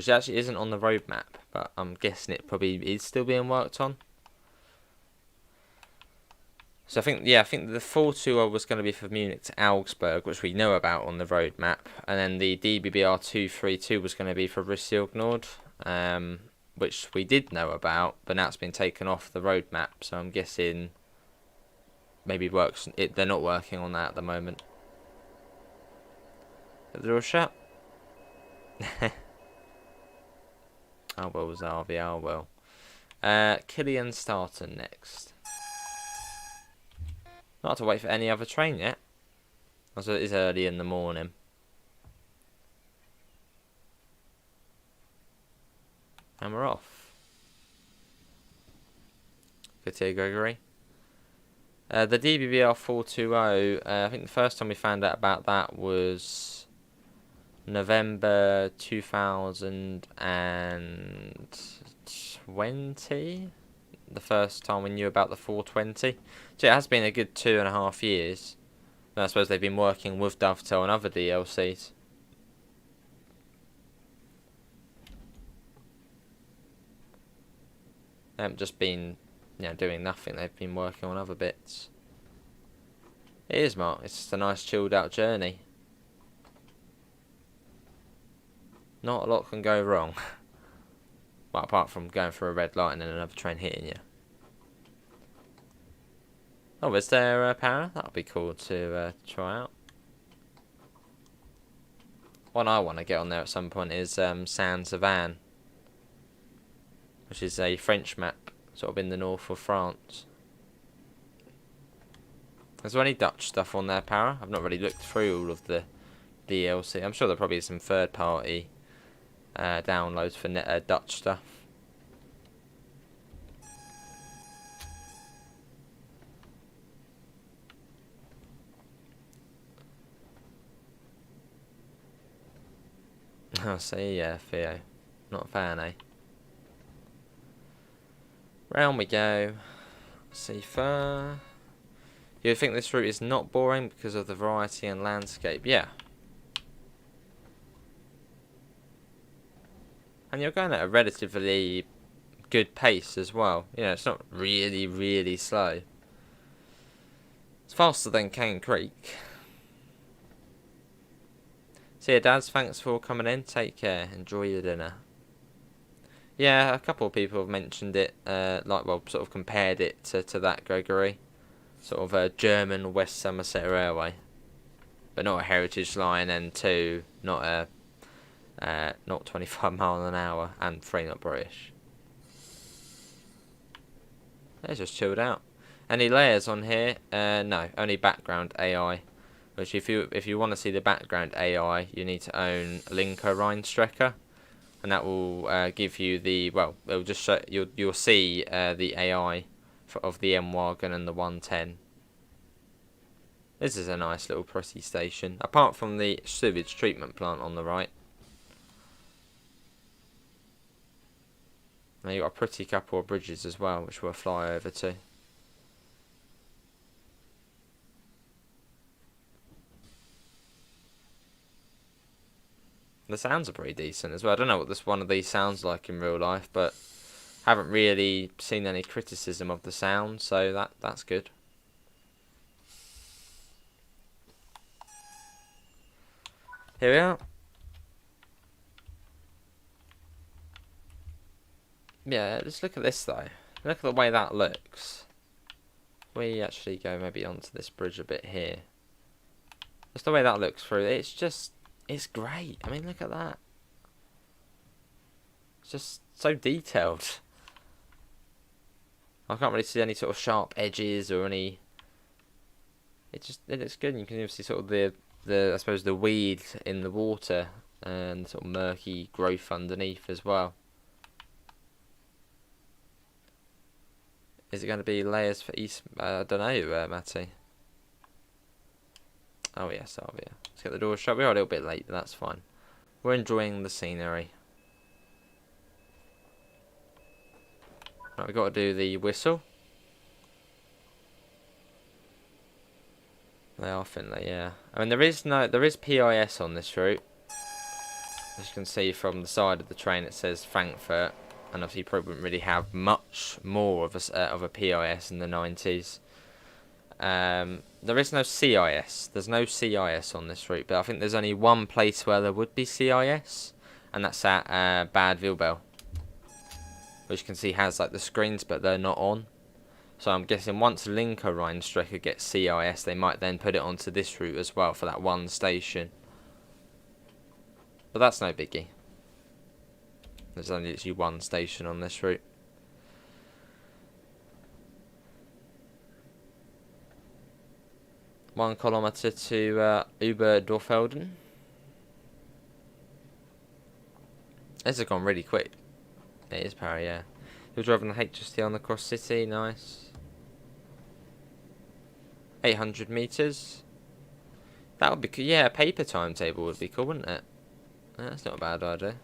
[SPEAKER 1] which actually isn't on the roadmap, but I'm guessing it probably is still being worked on. So I think the 420 was going to be from Munich to Augsburg, which we know about on the roadmap, and then the DBBR 232 was going to be for Brüssel Nord, which we did know about, but now it's been taken off the roadmap. So I'm guessing maybe they're not working on that at the moment. Is the door shut? I will, Zarvi, I will. Killian Starton next. Not to wait for any other train yet. Also, it is early in the morning. And we're off. Good to hear, Gregory. The DBBR 420, I think the first time we found out about that was November 2020. The first time we knew about the 420. So it has been a good 2.5 years. And I suppose they've been working with Dovetail and other DLCs. They haven't just been, doing nothing. They've been working on other bits. It is, Mark. It's just a nice chilled out journey. Not a lot can go wrong. Well, apart from going through a red light and then another train hitting you. Oh, is there power? That would be cool to try out. One I want to get on there at some point is Saint-Savin, which is a French map, sort of in the north of France. Is there any Dutch stuff on there, Para? I've not really looked through all of the DLC. I'm sure there probably is some third-party downloads for Dutch stuff. I see, yeah, Theo. Not a fan, eh? Round we go. Safer. You think this route is not boring because of the variety and landscape? Yeah. And you're going at a relatively good pace as well. It's not really, really slow. It's faster than Cane Creek. See you, Dads. Thanks for coming in. Take care. Enjoy your dinner. Yeah, a couple of people have mentioned it, sort of compared it to that, Gregory. Sort of a German West Somerset Railway. But not a heritage line, and 2, not 25 mile an hour, and 3 not British. They're just chilled out. Any layers on here? No, only background AI. Which if you want to see the background AI, you need to own Linker Rheinstrecker, and that will give you it'll just show you'll see the AI of the M-Wagon and the 110. This is a nice little pretty station, apart from the sewage treatment plant on the right. Now you've got a pretty couple of bridges as well, which we'll fly over to. The sounds are pretty decent as well. I don't know what one of these sounds like in real life, but haven't really seen any criticism of the sound, so that's good. Here we are. Yeah, just look at this though. Look at the way that looks. We actually go maybe onto this bridge a bit here. Just the way that looks through. It's great. I mean, look at that. It's just so detailed. I can't really see any sort of sharp edges or any. It looks good. You can even see sort of I suppose the weed in the water and sort of murky growth underneath as well. Is it going to be layers for East? I don't know, Matty. Oh yes, let's get the door shut. We are a little bit late, but that's fine. We're enjoying the scenery. Right, we've got to do the whistle. They are Finlay, yeah. I mean, there is PIS on this route. As you can see from the side of the train, it says Frankfurt, and obviously you probably wouldn't really have much more of a PIS in the 90s. There is no CIS. There's no CIS on this route, but I think there's only one place where there would be CIS, and that's at Bad Vilbel, which you can see has like the screens, but they're not on. So I'm guessing once Linker Rheinstrecke gets CIS, they might then put it onto this route as well for that one station. But that's no biggie. There's only literally one station on this route. One kilometre to Oberdorfelden. This has gone really quick. It is power, yeah. You're driving the HST on the cross city, nice. 800 metres. That would be cool. Yeah, a paper timetable would be cool, wouldn't it? That's not a bad idea.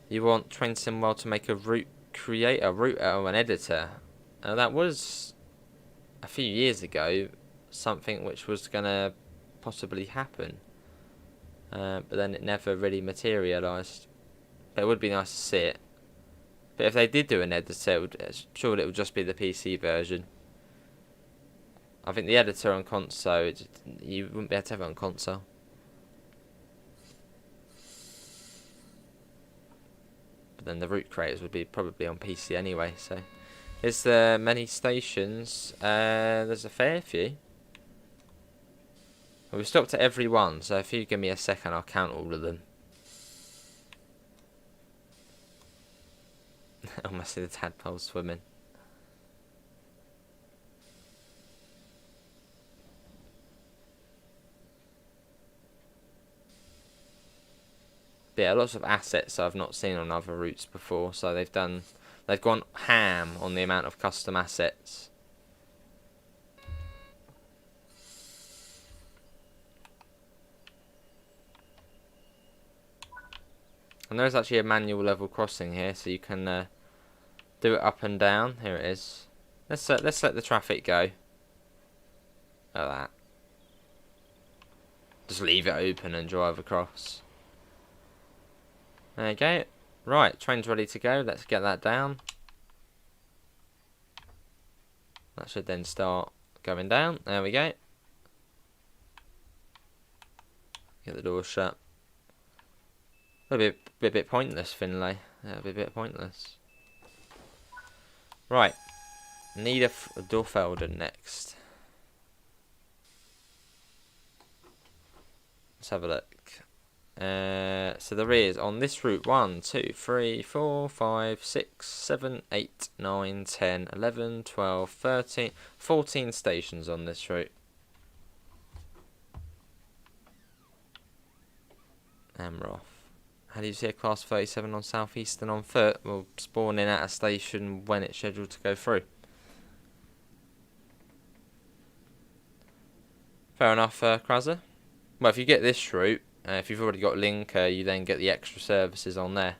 [SPEAKER 1] You want Train Simwell to make a route, create a route an editor. That was a few years ago something which was going to possibly happen. But then it never really materialised. But it would be nice to see it. But if they did do an editor, surely it would just be the PC version. I think the editor on console, you wouldn't be able to have it on console. But then the route creators would be probably on PC anyway. So, is there many stations? There's a fair few. Well, we've stopped at every one, so if you give me a second, I'll count all of them. I must see the tadpoles swimming. But yeah, lots of assets I've not seen on other routes before, so they've gone ham on the amount of custom assets. And there's actually a manual level crossing here, so you can do it up and down. Here it is. Let's let the traffic go. Like that. Just leave it open and drive across. There you go. Right, train's ready to go. Let's get that down. That should then start going down. There we go. Get the door shut. That'll be a bit pointless, Finlay. That'll be a bit pointless. Right. Niddertalbahn next. Let's have a look. So there is on this route 1, 2, 3, 4, 5, 6, 7, 8, 9, 10, 11, 12, 13, 14 stations on this route. And we're off. How do you see a class 37 on Southeastern on foot? We'll spawn in at a station when it's scheduled to go through. Fair enough, Kraser. Well, if you get this route, if you've already got Linker, you then get the extra services on there.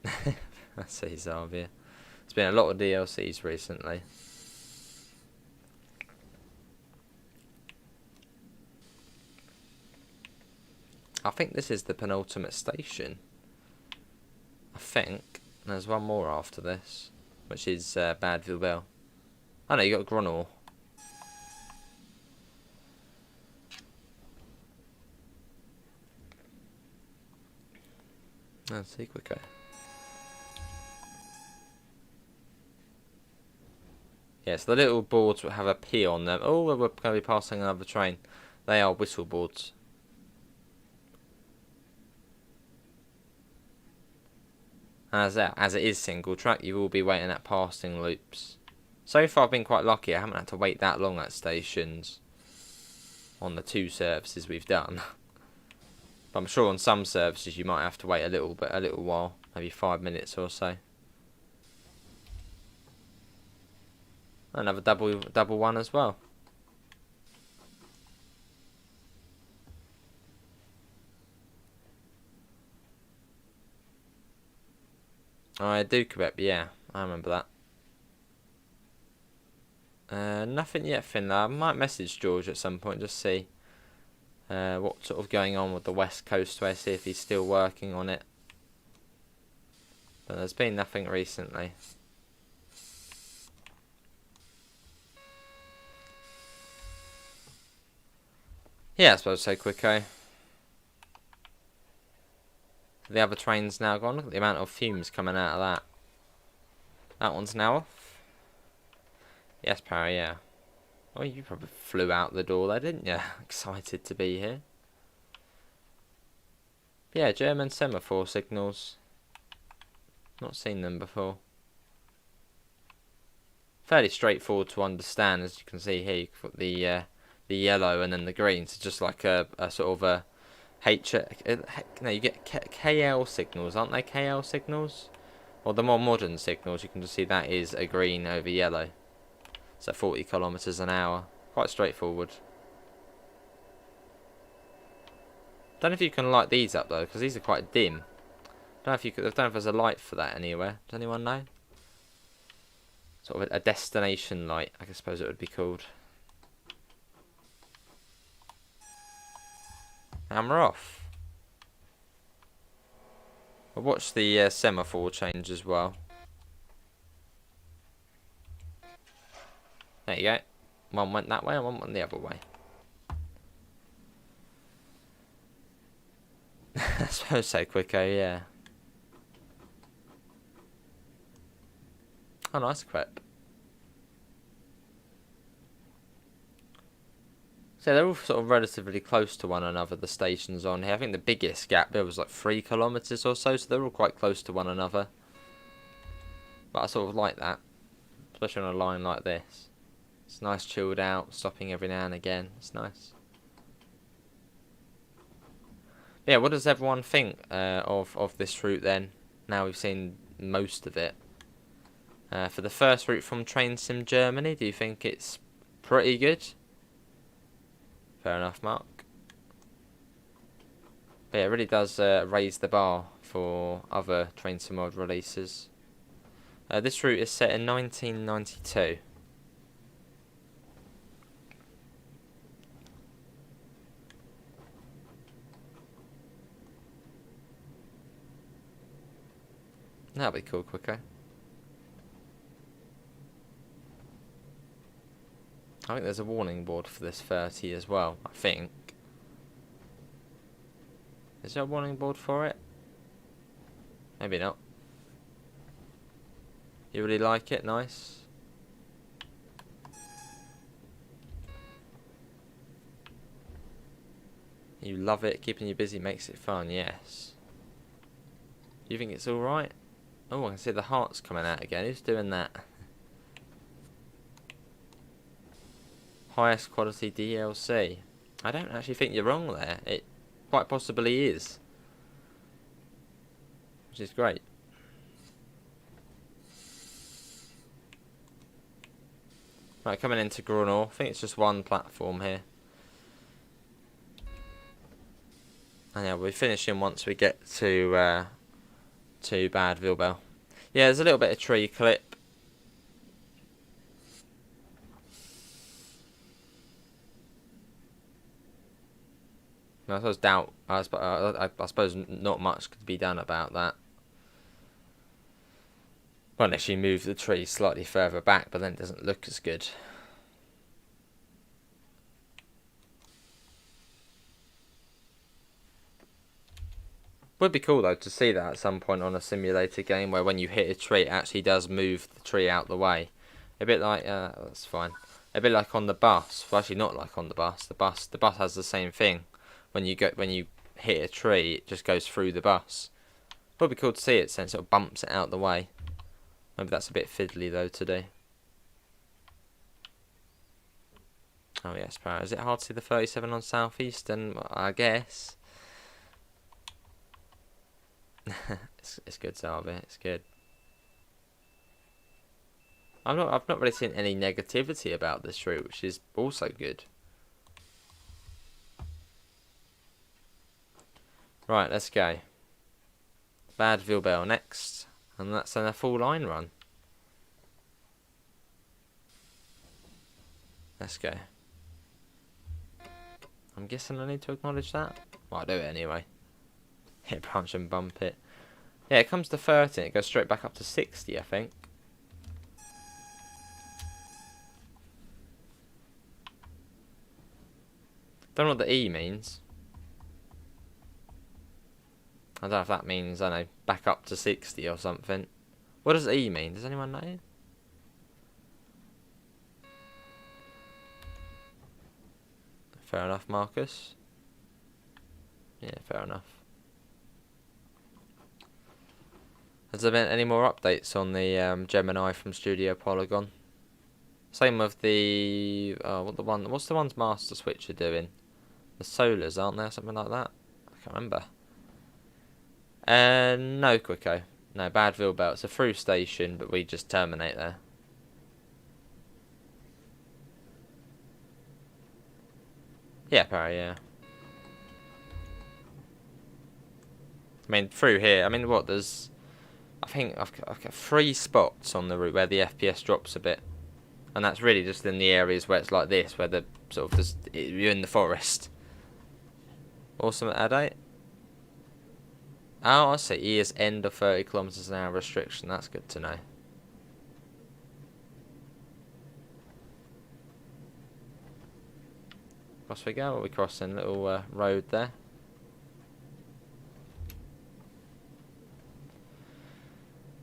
[SPEAKER 1] I see Zavia. There's been a lot of DLCs recently. I think this is the penultimate station. I think. There's one more after this, which is Bad Vilbel. Oh no, you got Gronor. Let's see quicker. Yes, the little boards will have a P on them. Oh, we're going to be passing another train. They are whistle boards. As it is single track, you will be waiting at passing loops. So far I've been quite lucky, I haven't had to wait that long at stations on the 2 services we've done. But I'm sure on some services you might have to wait a little while, maybe 5 minutes or so. Another double one as well. I do Quebec, yeah, I remember that. Nothing yet, Finland. I might message George at some point, just see what's sort of going on with the West Coast way, see if he's still working on it. But there's been nothing recently. Yeah, I suppose so, Quicko. The other train's now gone. Look at the amount of fumes coming out of that. That one's now off. Yes, Parry, yeah. Oh, you probably flew out the door there, didn't you? Excited to be here. Yeah, German semaphore signals. Not seen them before. Fairly straightforward to understand, as you can see here. You can put the yellow and then the green. So just like a sort of a no, you get KL signals, aren't they? KL signals, or the more modern signals. You can just see that is a green over yellow. So 40 kilometers an hour. Quite straightforward. Don't know if you can light these up though, because these are quite dim. Don't know if you could. I don't know if there's a light for that anywhere. Does anyone know? Sort of a destination light, I suppose it would be called. And we're off. I'll watch the semaphore change as well. There you go. One went that way and one went the other way. I suppose so, Quicko, yeah. Oh, nice clip. So they're all sort of relatively close to one another, the stations on here. I think the biggest gap there was like 3 kilometres or so they're all quite close to one another. But I sort of like that, especially on a line like this. It's nice, chilled out, stopping every now and again. It's nice. Yeah, what does everyone think of this route then? Now we've seen most of it. For the first route from Train Sim Germany, do you think it's pretty good? Fair enough, Mark. But yeah, it really does raise the bar for other Train Sim World releases. This route is set in 1992. That'll be cool, Quicko. I think there's a warning board for this 30 as well, I think. Is there a warning board for it? Maybe not. You really like it? Nice. You love it, keeping you busy makes it fun, yes. Do you think it's alright? Oh, I can see the hearts coming out again. Who's doing that? Highest quality DLC. I don't actually think you're wrong there. It quite possibly is. Which is great. Right, coming into Grunor. I think it's just one platform here. And yeah, we'll be finishing once we get to Bad Vilbel. Yeah, there's a little bit of tree clip. I suppose not much could be done about that. Well, unless you move the tree slightly further back, but then it doesn't look as good. Would be cool though to see that at some point on a simulator game where when you hit a tree it actually does move the tree out the way. A bit like that's fine. A bit like on the bus. Well, actually not like on the bus. The bus has the same thing. When you hit a tree, it just goes through the bus. Would be cool to see it since it bumps it out the way. Maybe that's a bit fiddly though to do. Oh yes, is it hard to see the 37 on South Eastern? I guess. It's good, Zarby. It's good. I've not really seen any negativity about this route, which is also good. Right, let's go. Bad Vilbel next. And that's a full line run. Let's go. I'm guessing I need to acknowledge that. Well, I'll do it anyway. Hit branch and bump it. Yeah, it comes to 30. It goes straight back up to 60, I think. Don't know what the E means. I don't know if that means, I don't know, back up to 60 or something. What does E mean? Does anyone know? Fair enough, Marcus. Yeah, fair enough. Has there been any more updates on the Gemini from Studio Polygon? Same with the what's the ones Master Switch are doing? The Solars, aren't there? Something like that. I can't remember. No, Quicko. No, Badville Belt. It's a through station, but we just terminate there. Yeah, Parry, yeah. I mean, through here, I mean, what, there's... I think I've got 3 spots on the route where the FPS drops a bit. And that's really just in the areas where it's like this, where the sort of just, you're in the forest. Awesome at Adate. Oh, I see. E is end of 30 kilometers an hour restriction. That's good to know. Across we go. We're crossing a little road there.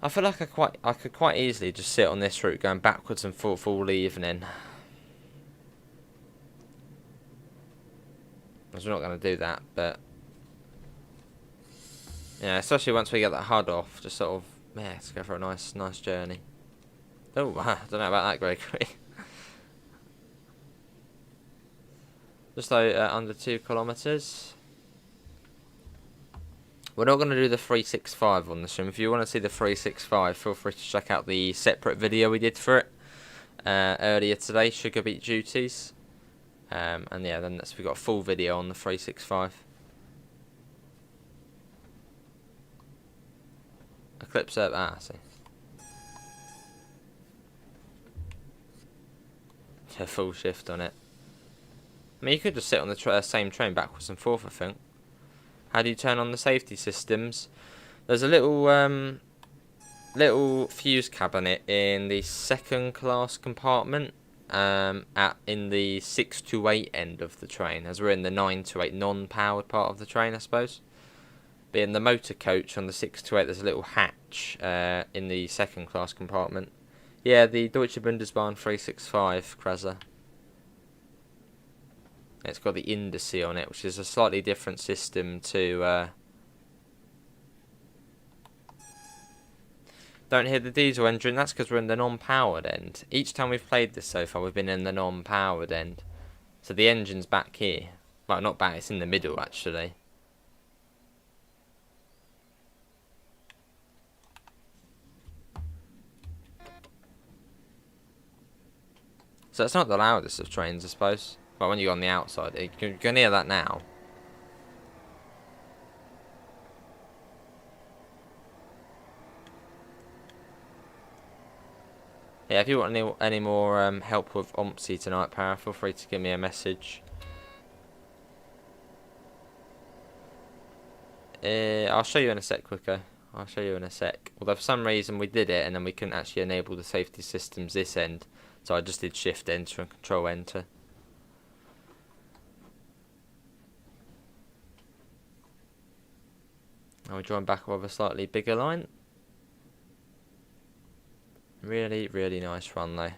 [SPEAKER 1] I feel like I could quite easily just sit on this route going backwards and forth all evening. Because we're not going to do that, but... yeah, especially once we get that HUD off, just sort of, yeah, let's go for a nice journey. Oh, I don't know about that, Gregory. Just under 2 kilometers. We're not going to do the 365 on the stream. If you want to see the 365, feel free to check out the separate video we did for it earlier today, Sugar Beet Duties. And yeah, then we've got a full video on the 365. Eclipse up, I see. A full shift on it. I mean, you could just sit on the same train backwards and forth, I think. How do you turn on the safety systems? There's a little fuse cabinet in the second class compartment, in the 6 to 8 end of the train, as we're in the 9 to 8 non-powered part of the train, I suppose. But in the motor coach on the 6 to 8, there's a little hatch in the second class compartment. Yeah, the Deutsche Bundesbahn 365, Kraser. It's got the indice on it, which is a slightly different system to... Don't hear the diesel engine, that's because we're in the non-powered end. Each time we've played this so far, we've been in the non-powered end. So the engine's back here. Well, not back, it's in the middle, actually. So it's not the loudest of trains, I suppose. But when you go on the outside, you can hear that now. Yeah, if you want any more help with OMSI tonight, Para, feel free to give me a message. I'll show you in a sec, Quicker. I'll show you in a sec. Although for some reason we did it and then we couldn't actually enable the safety systems this end. So I just did Shift Enter and Control Enter. Now we join back with a slightly bigger line. Really, really nice run though.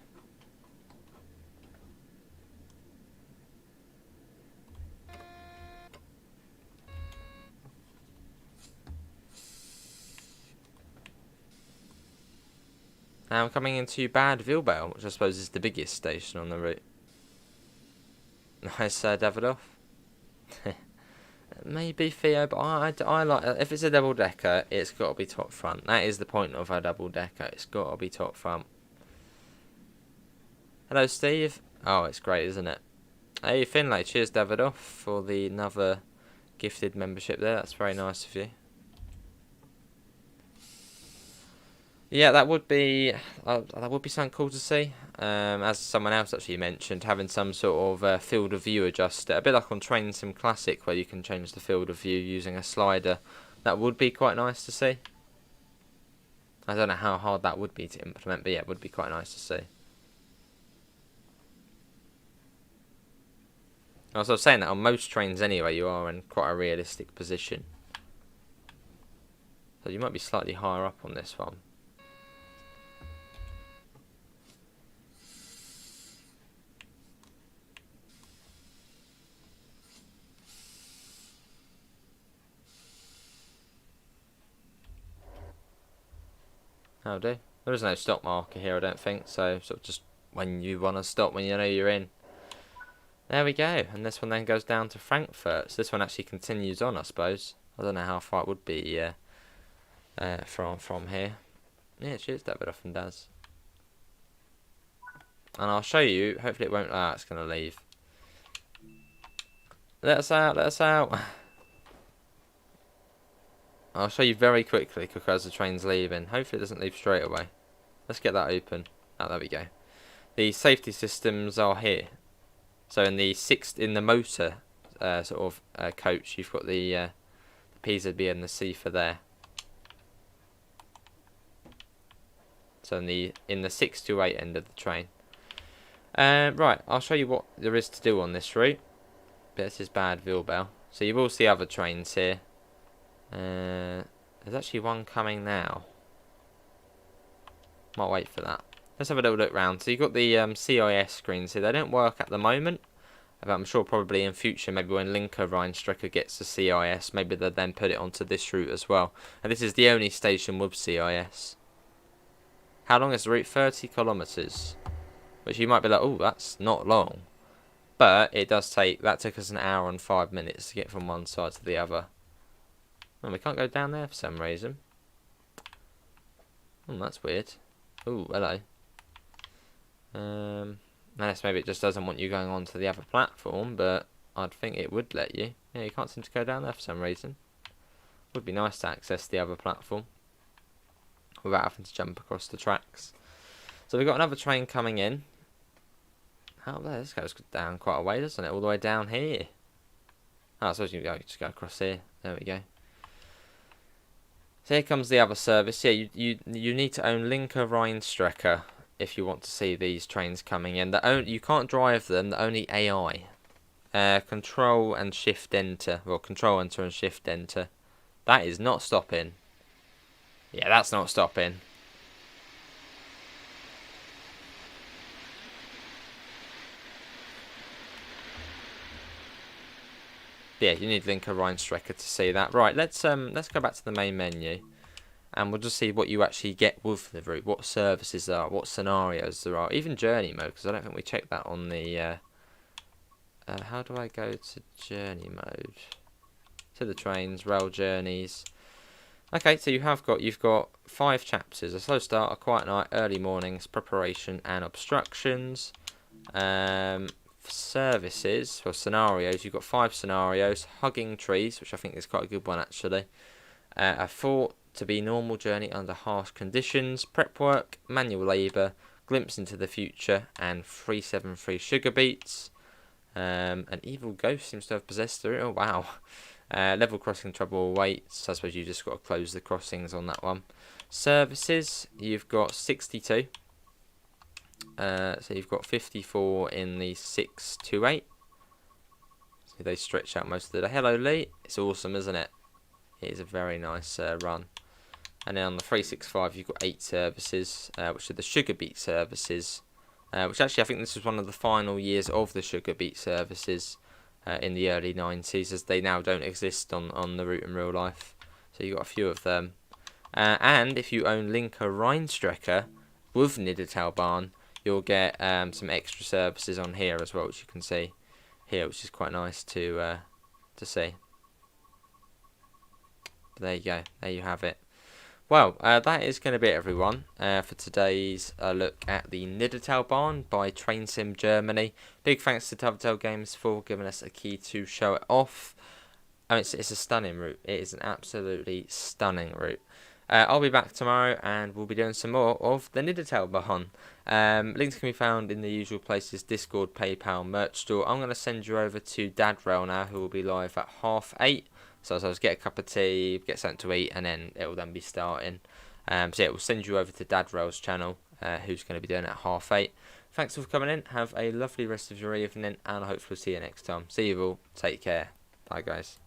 [SPEAKER 1] Now I'm coming into Bad Vilbel, which I suppose is the biggest station on the route. Nice, Davidoff. Maybe Theo, but I like, if it's a double decker, it's got to be top front. That is the point of a double decker. It's got to be top front. Hello, Steve. Oh, it's great, isn't it? Hey, Finlay. Cheers, Davidoff, for the another gifted membership there. That's very nice of you. Yeah, that would be something cool to see. As someone else actually mentioned, having some sort of field of view adjuster, a bit like on Train Sim Classic, where you can change the field of view using a slider. That would be quite nice to see. I don't know how hard that would be to implement, but yeah, it would be quite nice to see. I was saying that on most trains anyway, you are in quite a realistic position. So you might be slightly higher up on this one. Oh, do. There is no stop marker here, I don't think, so sort of just when you want to stop, when you know you're in. There we go, and this one then goes down to Frankfurt. So this one actually continues on, I suppose. I don't know how far it would be from here. Yeah, it shoots that bit off and does. And I'll show you, hopefully it won't, it's going to leave. Let us out, let us out. I'll show you very quickly because the train's leaving. Hopefully it doesn't leave straight away. Let's get that open. Oh, there we go. The safety systems are here. So in the motor coach, you've got the PZB and the CIFA there. So in the 6 to 8 end of the train. Right, I'll show you what there is to do on this route. But this is bad Vilbel. So you will see other trains here. There's actually one coming now. Might wait for that. Let's have a little look round. So you've got the CIS screens here. They don't work at the moment. But I'm sure probably in future, maybe when Linker Rheinstrecke gets the CIS, maybe they'll then put it onto this route as well. And this is the only station with CIS. How long is the route? 30 kilometres. Which you might be like, oh, that's not long. But it does take, that took us an hour and 5 minutes to get from one side to the other. And we can't go down there for some reason. Oh, that's weird. Oh, hello. Unless maybe it just doesn't want you going on to the other platform, but I'd think it would let you. Yeah, you can't seem to go down there for some reason. Would be nice to access the other platform without having to jump across the tracks. So we've got another train coming in. Oh, there, this goes down quite a way, doesn't it? All the way down here. Oh, I suppose you can just go across here. There we go. So here comes the other service. Yeah, you need to own Linker Rheinstrecke if you want to see these trains coming in. You can't drive them. They're only AI. Control and Shift Enter. Well, Control Enter and Shift Enter. That is not stopping. Yeah, that's not stopping. Yeah, you need Linker Rheinstrecke to see that. Right, let's go back to the main menu, and we'll just see what you actually get with the route, what services there are, what scenarios there are, even journey mode, because I don't think we checked that on the. How do I go to journey mode? To the trains, rail journeys. Okay, so you've got 5 chapters: a slow start, a quiet night, early mornings, preparation, and obstructions. Services or scenarios, you've got 5 scenarios: hugging trees, which I think is quite a good one actually, a thought to be normal journey under harsh conditions, prep work, manual labour, glimpse into the future, and 373 sugar beets. An evil ghost seems to have possessed her. Oh wow. Level crossing trouble awaits. I suppose you just got to close the crossings on that one. Services, you've got 62. So you've got 54 in the 6 to 8. So they stretch out most of the day. Hello Lee, it's awesome, isn't it? It is a very nice run. And then on the 365 you've got 8 services, which are the sugar beet services, which actually I think this was one of the final years of the sugar beet services in the early 90s, as they now don't exist on the route in real life. So you've got a few of them. And if you own Linker Rheinstrecke with Niddertalbahn, you'll get some extra services on here as well, which you can see here, which is quite nice to see. There you go. There you have it. Well, that is going to be it, everyone, for today's look at the Niddertalbahn by Train Sim Germany. Big thanks to Telltale Games for giving us a key to show it off. I mean, it's a stunning route. It is an absolutely stunning route. I'll be back tomorrow and we'll be doing some more of the Niddertalbahn. Links can be found in the usual places: Discord, PayPal, merch store. I'm going to send you over to Dadrail now, who will be live at 8:30. So I'll get a cup of tea, get something to eat, and then it will then be starting. So yeah, we'll send you over to Dadrail's channel, who's going to be doing it at 8:30. Thanks for coming in. Have a lovely rest of your evening, and I hope we'll see you next time. See you all. Take care. Bye, guys.